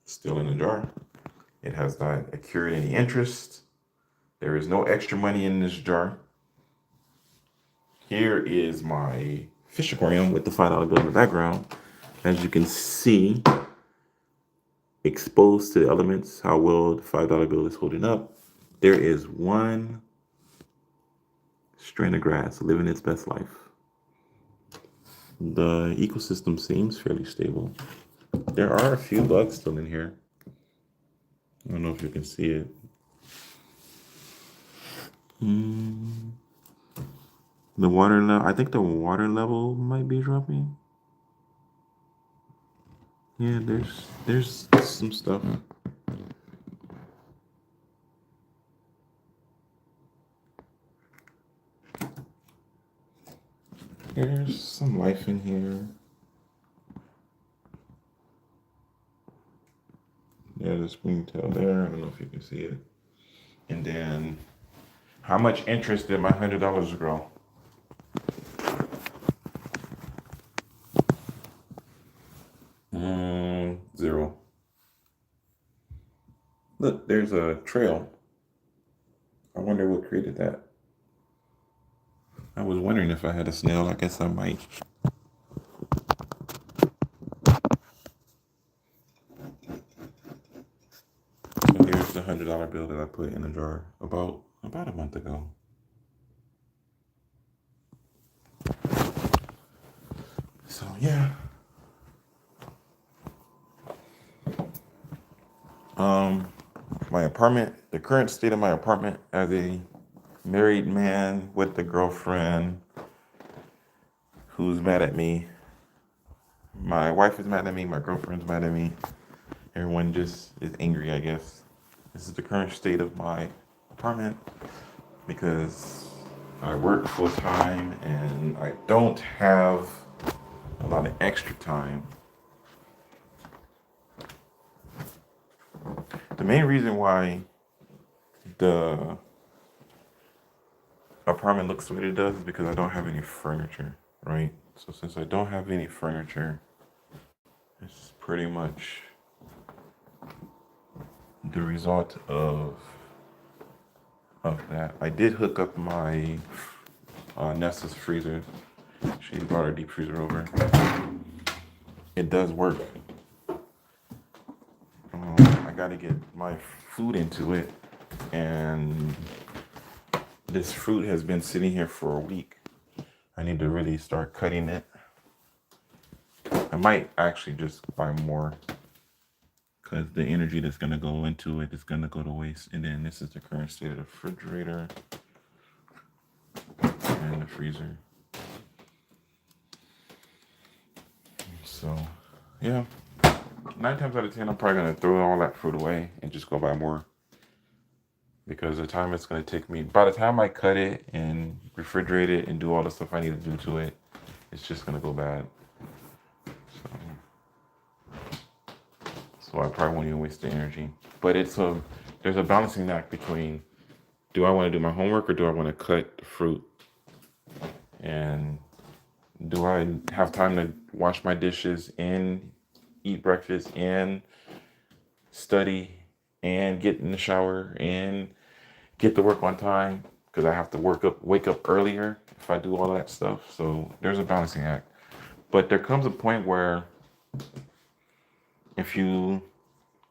still in the jar. It has not accrued any interest. There is no extra money in this jar. Here is my fish aquarium with the $5 bill in the background. As you can see, exposed to the elements, how well the $5 bill is holding up. There is one strand of grass living its best life. The ecosystem seems fairly stable. There are a few bugs still in here. I don't know if you can see it. The water level, I think the water level might be dropping. Yeah, there's some stuff. There's some life in here. Yeah, the springtail there. I don't know if you can see it. And then, how much interest did my $100 grow? Zero. Look, there's a trail. I wonder what created that. I was wondering if I had a snail. I guess I might. So here's the $100 bill that I put in the jar about a month ago. So yeah. My apartment, the current state of my apartment as a married man with a girlfriend who's mad at me. My wife is mad at me, my girlfriend's mad at me. Everyone just is angry, I guess. This is the current state of my apartment because I work full time and I don't have a lot of extra time. The main reason why the apartment looks the way it does is because I don't have any furniture, right? So since I don't have any furniture, it's pretty much the result of that. I did hook up my Nessa's freezer. She brought her deep freezer over. It does work. I got to get my food into it, and this fruit has been sitting here for a week. I need to really start cutting it. I might actually just buy more because the energy that's going to go into it is going to go to waste. And then this is the current state of the refrigerator and the freezer. So, yeah. 9 times out of 10, I'm probably going to throw all that fruit away and just go buy more. Because the time it's going to take me, by the time I cut it and refrigerate it and do all the stuff I need to do to it, it's just going to go bad. So I probably won't even waste the energy. But there's a balancing act between, do I want to do my homework or do I want to cut the fruit? And do I have time to wash my dishes and eat breakfast and study and get in the shower and get to work on time? Because I have to wake up earlier if I do all that stuff. So there's a balancing act. But there comes a point where if you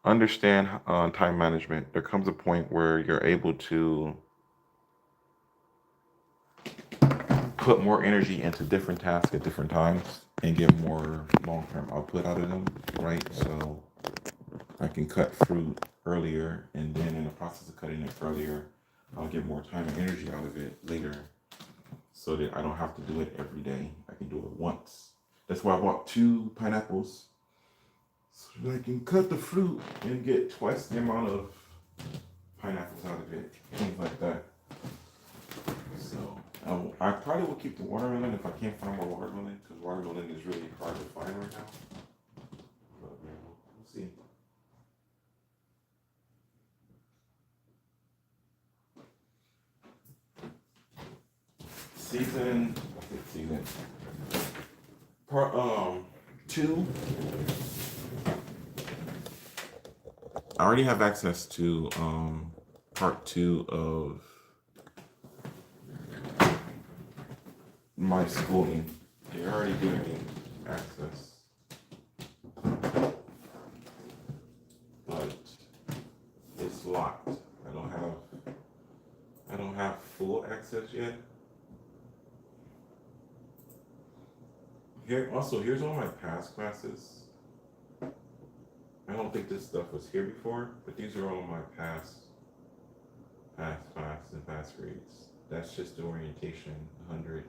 understand time management, there comes a point where you're able to put more energy into different tasks at different times and get more long-term output out of them, right? So I can cut fruit earlier, and then in the process of cutting it earlier, I'll get more time and energy out of it later so that I don't have to do it every day. I can do it once. That's why I bought 2 pineapples so that I can cut the fruit and get twice the amount of pineapples out of it, things like that. So I probably will keep the watermelon if I can't find more watermelon, because watermelon is really hard to find right now. But man, we'll see. Season. Part 2. I already have access to part 2 of my schooling. They're already giving me access. But it's locked. I don't have full access yet. Here's all my past classes. I don't think this stuff was here before, but these are all my past classes and past grades. That's just the orientation, 100.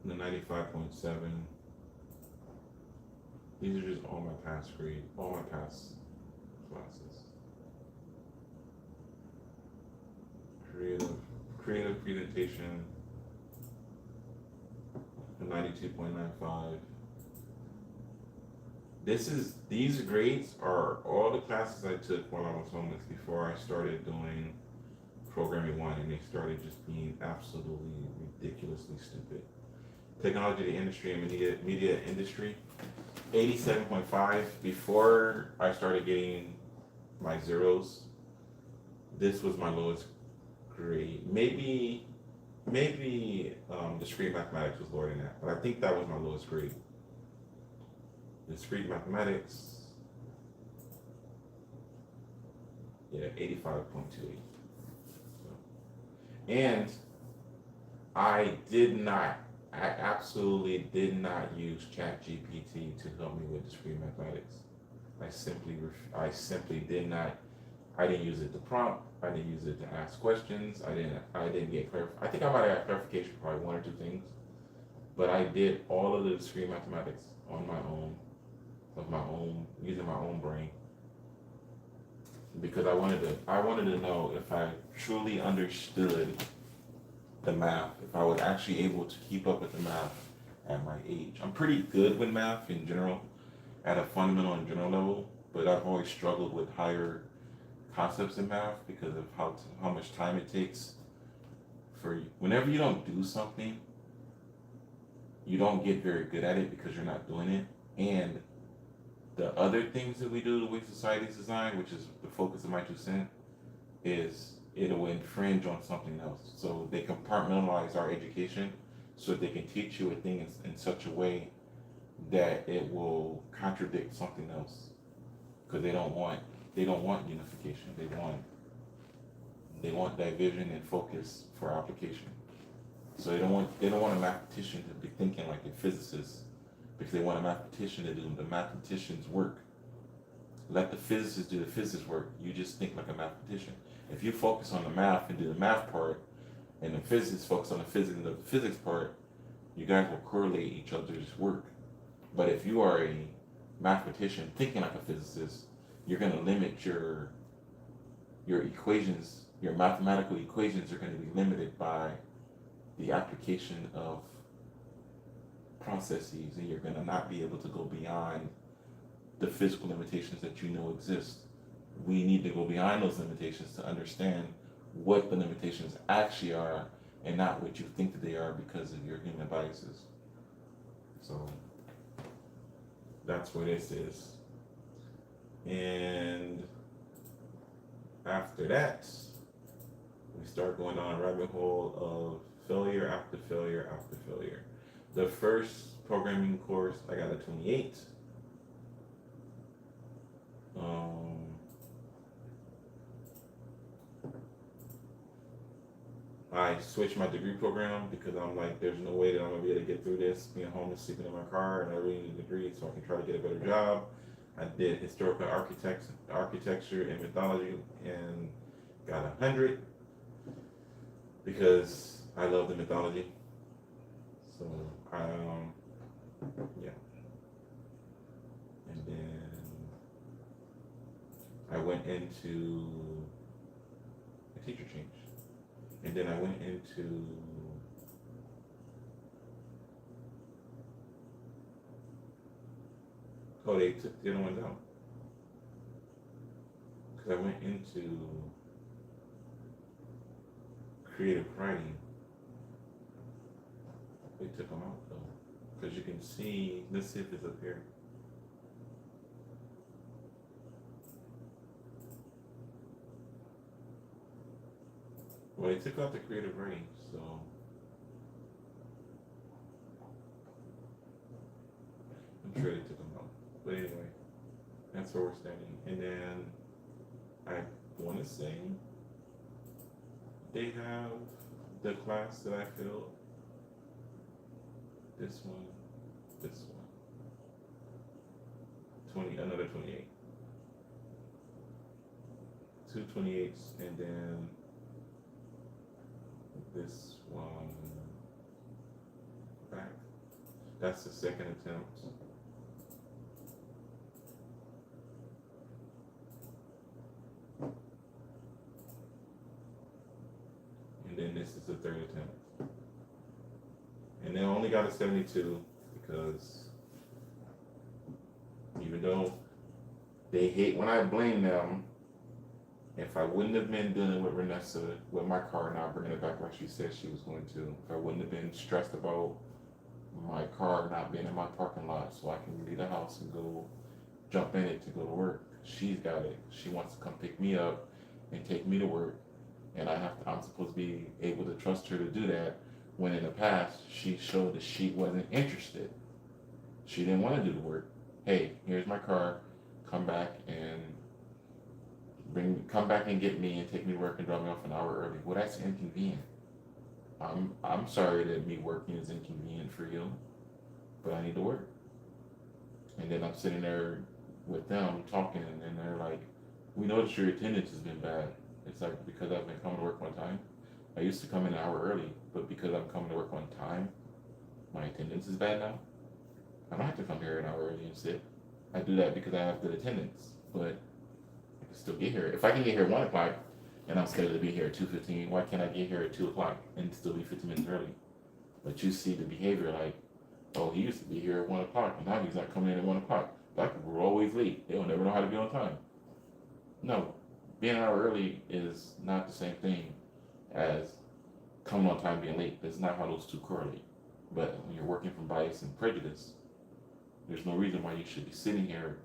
The 95.7. These are just all my past classes. Creative presentation, 92.95. These grades are all the classes I took while I was homeless before I started doing programming 1, and they started just being absolutely ridiculously stupid. Technology, the industry, and media industry. 87.5. Before I started getting my zeros, this was my lowest grade. Maybe discrete mathematics was lower than that, but I think that was my lowest grade. Discrete mathematics, yeah, 85.28. And I absolutely did not use ChatGPT to help me with discrete mathematics. I simply did not. I didn't use it to prompt. I didn't use it to ask questions. I didn't get I think I might have got clarification for probably one or two things, but I did all of the discrete mathematics on my own, using my own brain, because I wanted to know if I truly understood the math, if I was actually able to keep up with the math at my age. I'm pretty good with math in general, at a fundamental and general level, but I've always struggled with higher concepts in math because of how much time it takes for you. Whenever you don't do something, you don't get very good at it because you're not doing it. And the other things that we do the way society is designed, which is the focus of my 2 cents, is it'll infringe on something else. So they compartmentalize our education so they can teach you a thing in such a way that it will contradict something else, because they don't want unification. They want division and focus for application. So they don't want a mathematician to be thinking like a physicist, because they want a mathematician to do the mathematician's work. Let the physicist do the physics work. You just think like a mathematician. If you focus on the math and do the math part, and the physicists focus on the physics and the physics part, you guys will correlate each other's work. But if you are a mathematician thinking like a physicist, you're going to limit your equations. Your mathematical equations are going to be limited by the application of processes, and you're going to not be able to go beyond the physical limitations that you know exist. We need to go beyond those limitations to understand what the limitations actually are, and not what you think that they are because of your human biases. So that's what this is. And after that, we start going down a rabbit hole of failure after failure after failure. The first programming course, I got a 28. I switched my degree program because I'm like, there's no way that I'm gonna be able to get through this, being homeless, sleeping in my car, and I really need a degree so I can try to get a better job. I did historical architecture and mythology and got 100 because I love the mythology. So yeah. And then I went into a teacher change. And then I went into they took the other ones out. Because I went into creative writing. They took them out though. Because you can see, let's see if it's up here. Well, they took out the creative writing, so I'm sure they took them out. But anyway, that's where we're standing. And then I want to say they have the class that I failed. This one, another 28. 2 28s, and then this one back. That's the second attempt. And then this is the third attempt. And they only got a 72 because even though they hate when I blame them, if I wouldn't have been dealing with Renessa with my car, not bringing it back like she said she was going to, if I wouldn't have been stressed about my car not being in my parking lot so I can leave the house and go jump in it to go to work. She's got it. She wants to come pick me up and take me to work, and I'm supposed to be able to trust her to do that. When in the past she showed that she wasn't interested. She didn't want to do the work. Hey, here's my car. Come back and come back and get me and take me to work and drop me off an hour early. Well, that's inconvenient. I'm sorry that me working is inconvenient for you, but I need to work. And then I'm sitting there with them talking, and they're like, "We noticed your attendance has been bad." It's like, because I've been coming to work on time. I used to come in an hour early, but because I'm coming to work on time, my attendance is bad now. I don't have to come here an hour early and sit. I do that because I have good attendance, but I can still get here. If I can get here at 1 o'clock and I'm scheduled to be here at 2:15, why can't I get here at 2 o'clock and still be 15 minutes early? But you see the behavior like, oh, he used to be here at 1 o'clock and now he's not coming in at 1 o'clock. Black people are always late. They will never know how to be on time. No, being an hour early is not the same thing as coming on time being late. That's not how those two correlate. But when you're working from bias and prejudice, there's no reason why you should be sitting here.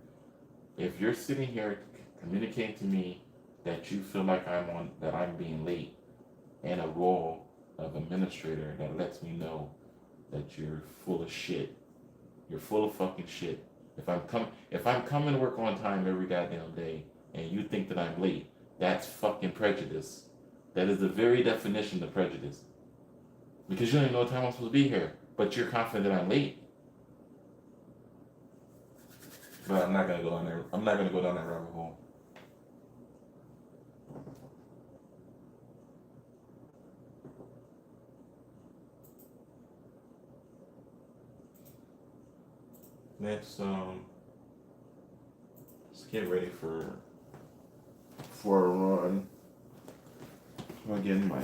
If you're sitting here communicating to me that you feel like I'm being late, and a role of administrator that lets me know that you're full of shit. You're full of fucking shit. If I'm coming to work on time every goddamn day and you think that I'm late, that's fucking prejudice. That is the very definition of prejudice. Because you don't even know what time I'm supposed to be here, but you're confident that I'm late. But I'm not gonna go down there. I'm not gonna go down that rabbit hole. Let's get ready for a run. I'm getting my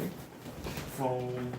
phone.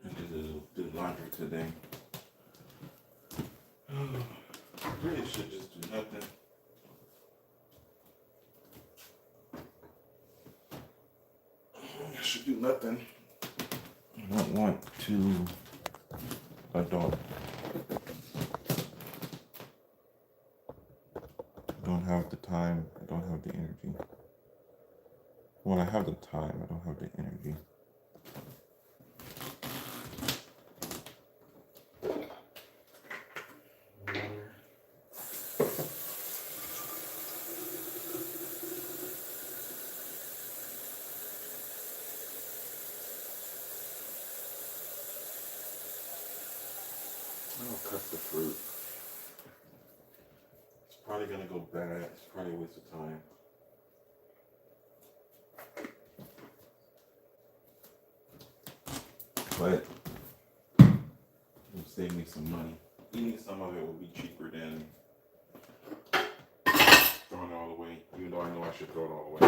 I need to do laundry today. I really should just do nothing. I should do nothing. I don't want to adult. I don't have the time. I don't have the energy. Well, I have the time. I don't have the energy. I'll cut the fruit. It's probably gonna go bad. It's probably a waste of time. But it'll save me some money. Eating some of it will be cheaper than throwing it all away, even though I know I should throw it all away.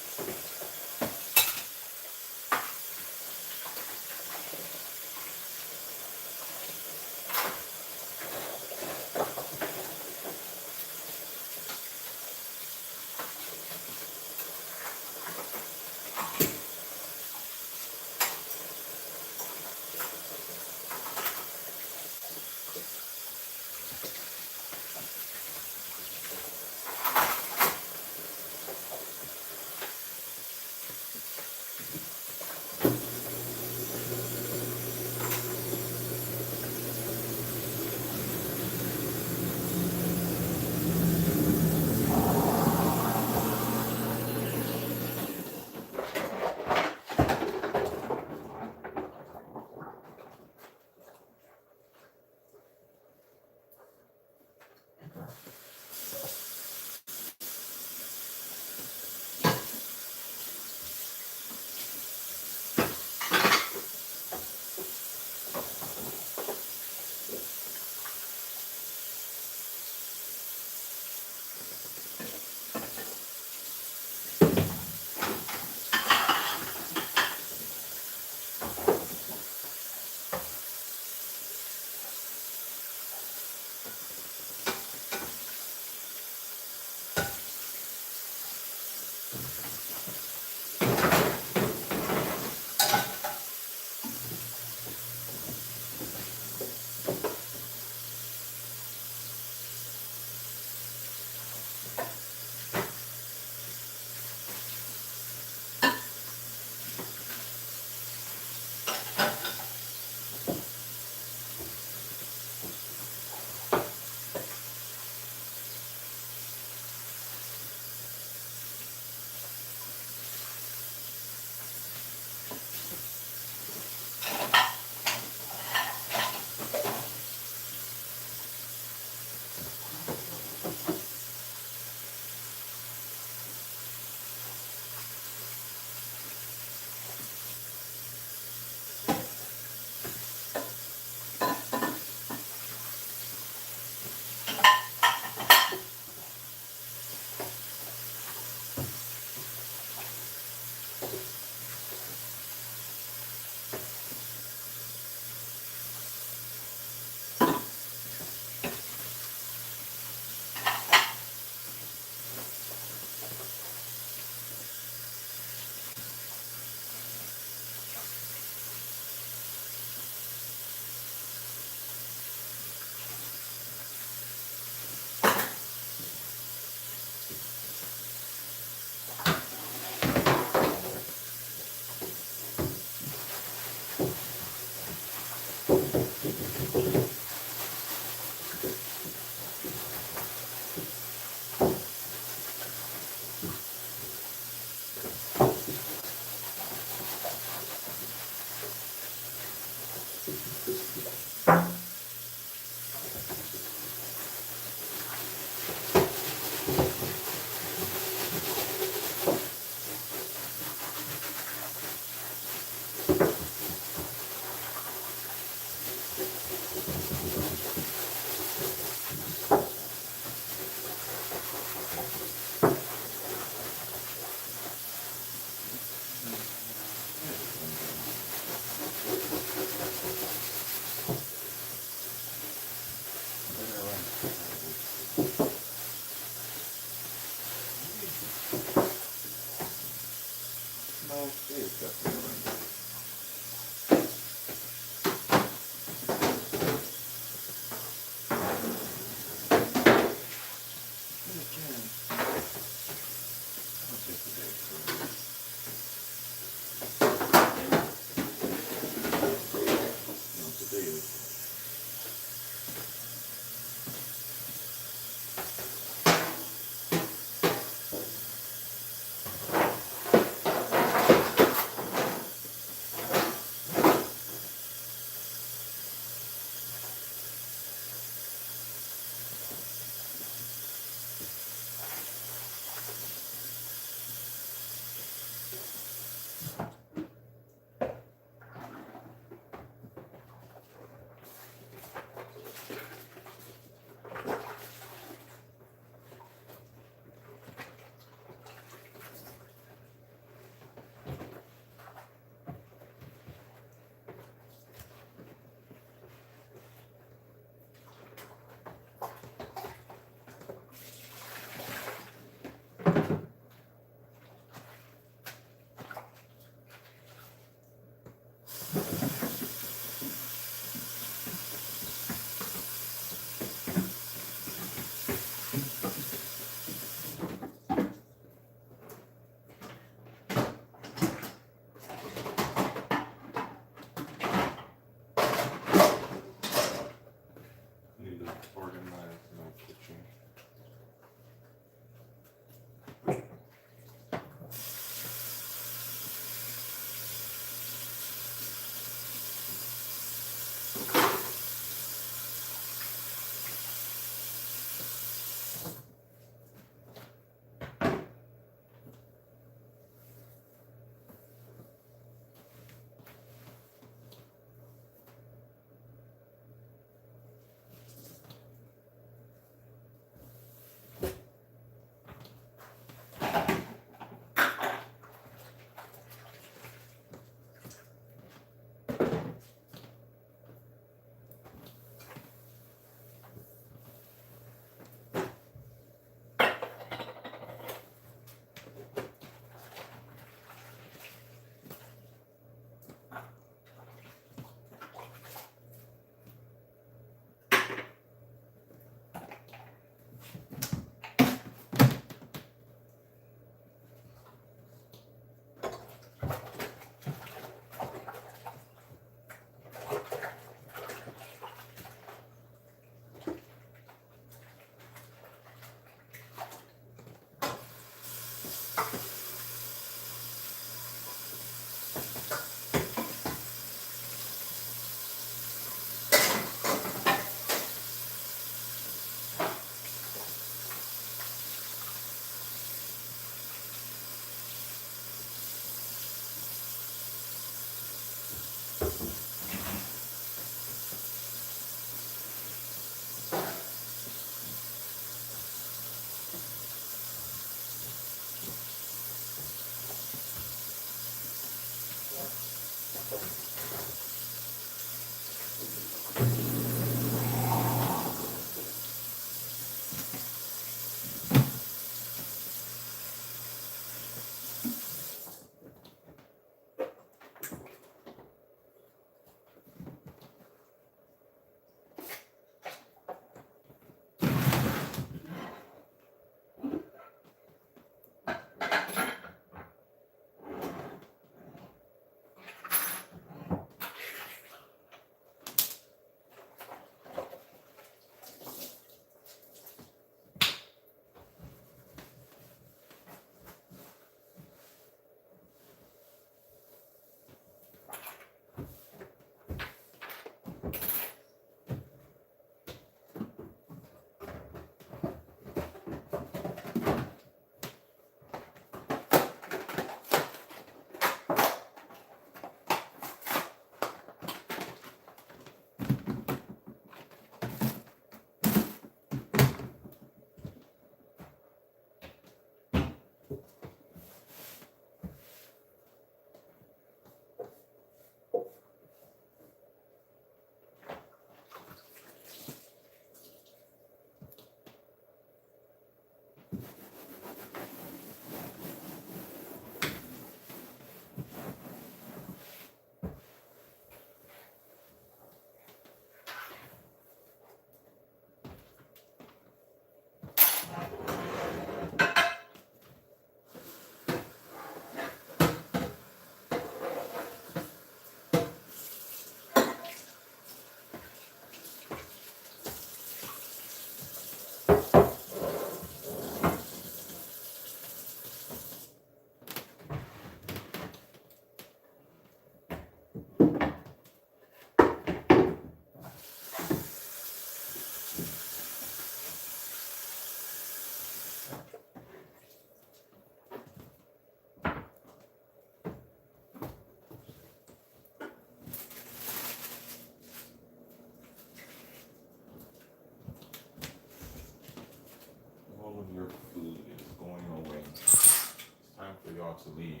y'all to leave.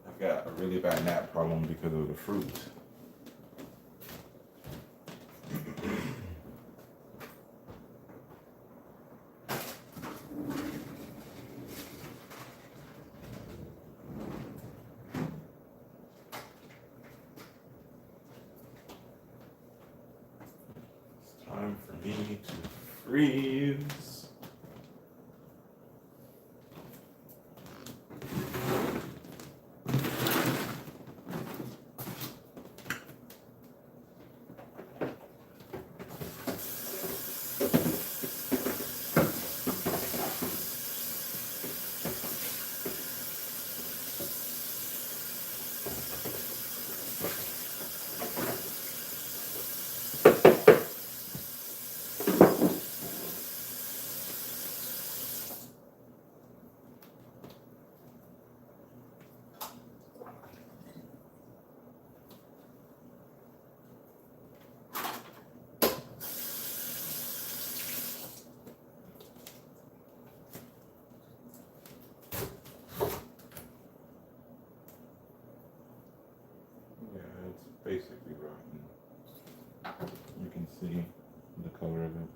I've got a really bad nap problem because of the fruit. It's time for me to freeze. Basically rotten. You can see the color of it.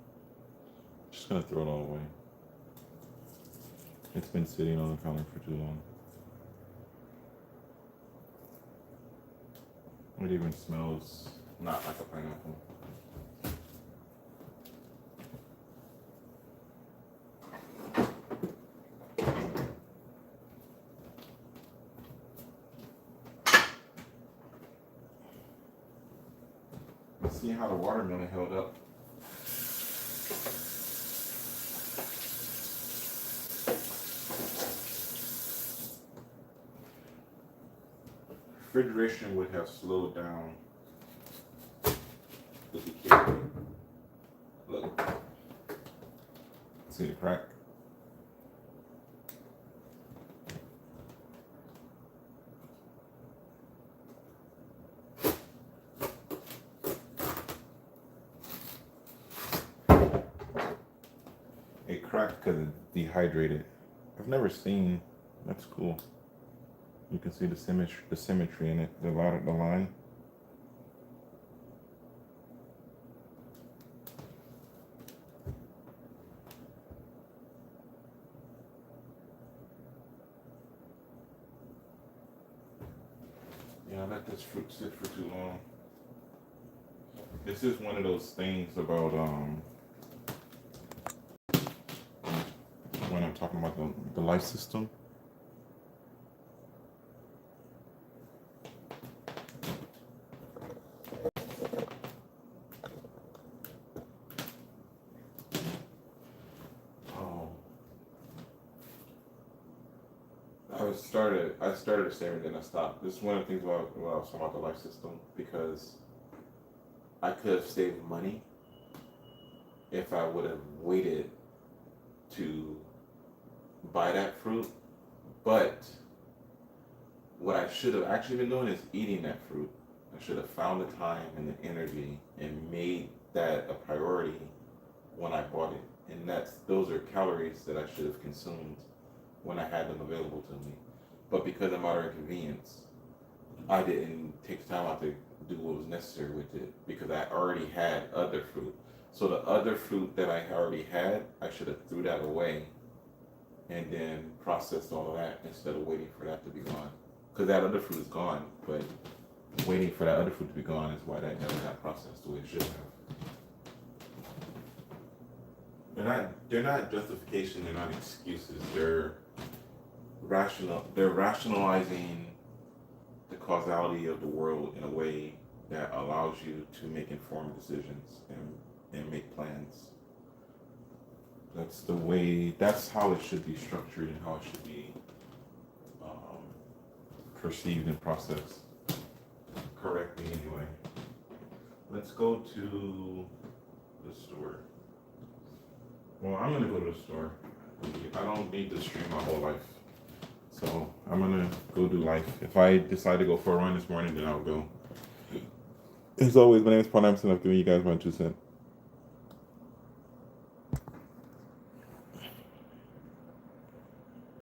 Just gonna throw it all away. It's been sitting on the counter for too long. It even smells not like a pineapple. Let's see how the watermelon held up. Refrigeration would have slowed down the decay rate. Look. See the crack? It cracked because it's dehydrated. I've never seen. That's cool. You can see the symmetry in it. The line. Yeah, I let this fruit sit for too long. This is one of those things about when I'm talking about the life system. I started to say and then I stopped. This is one of the things about when I was talking about the life system, because I could have saved money if I would have waited to buy that fruit. But what I should have actually been doing is eating that fruit. I should have found the time and the energy and made that a priority when I bought it. And those are calories that I should have consumed when I had them available to me. But because of my inconvenience, I didn't take the time out to do what was necessary with it because I already had other fruit. So the other fruit that I already had, I should have threw that away and then processed all of that instead of waiting for that to be gone. Because that other fruit is gone, but waiting for that other fruit to be gone is why that never got processed the way it should have. They're not justification, they're not excuses, they're rationalizing the causality of the world in a way that allows you to make informed decisions and make plans. That's how it should be structured and how it should be perceived and processed correctly anyway. Let's go to the store. Well, I'm gonna go to the store. I don't need to stream my whole life. So I'm gonna go do life. If I decide to go for a run this morning, then I'll go. As always, my name is Paul Emerson. I've given you guys my 2 cents.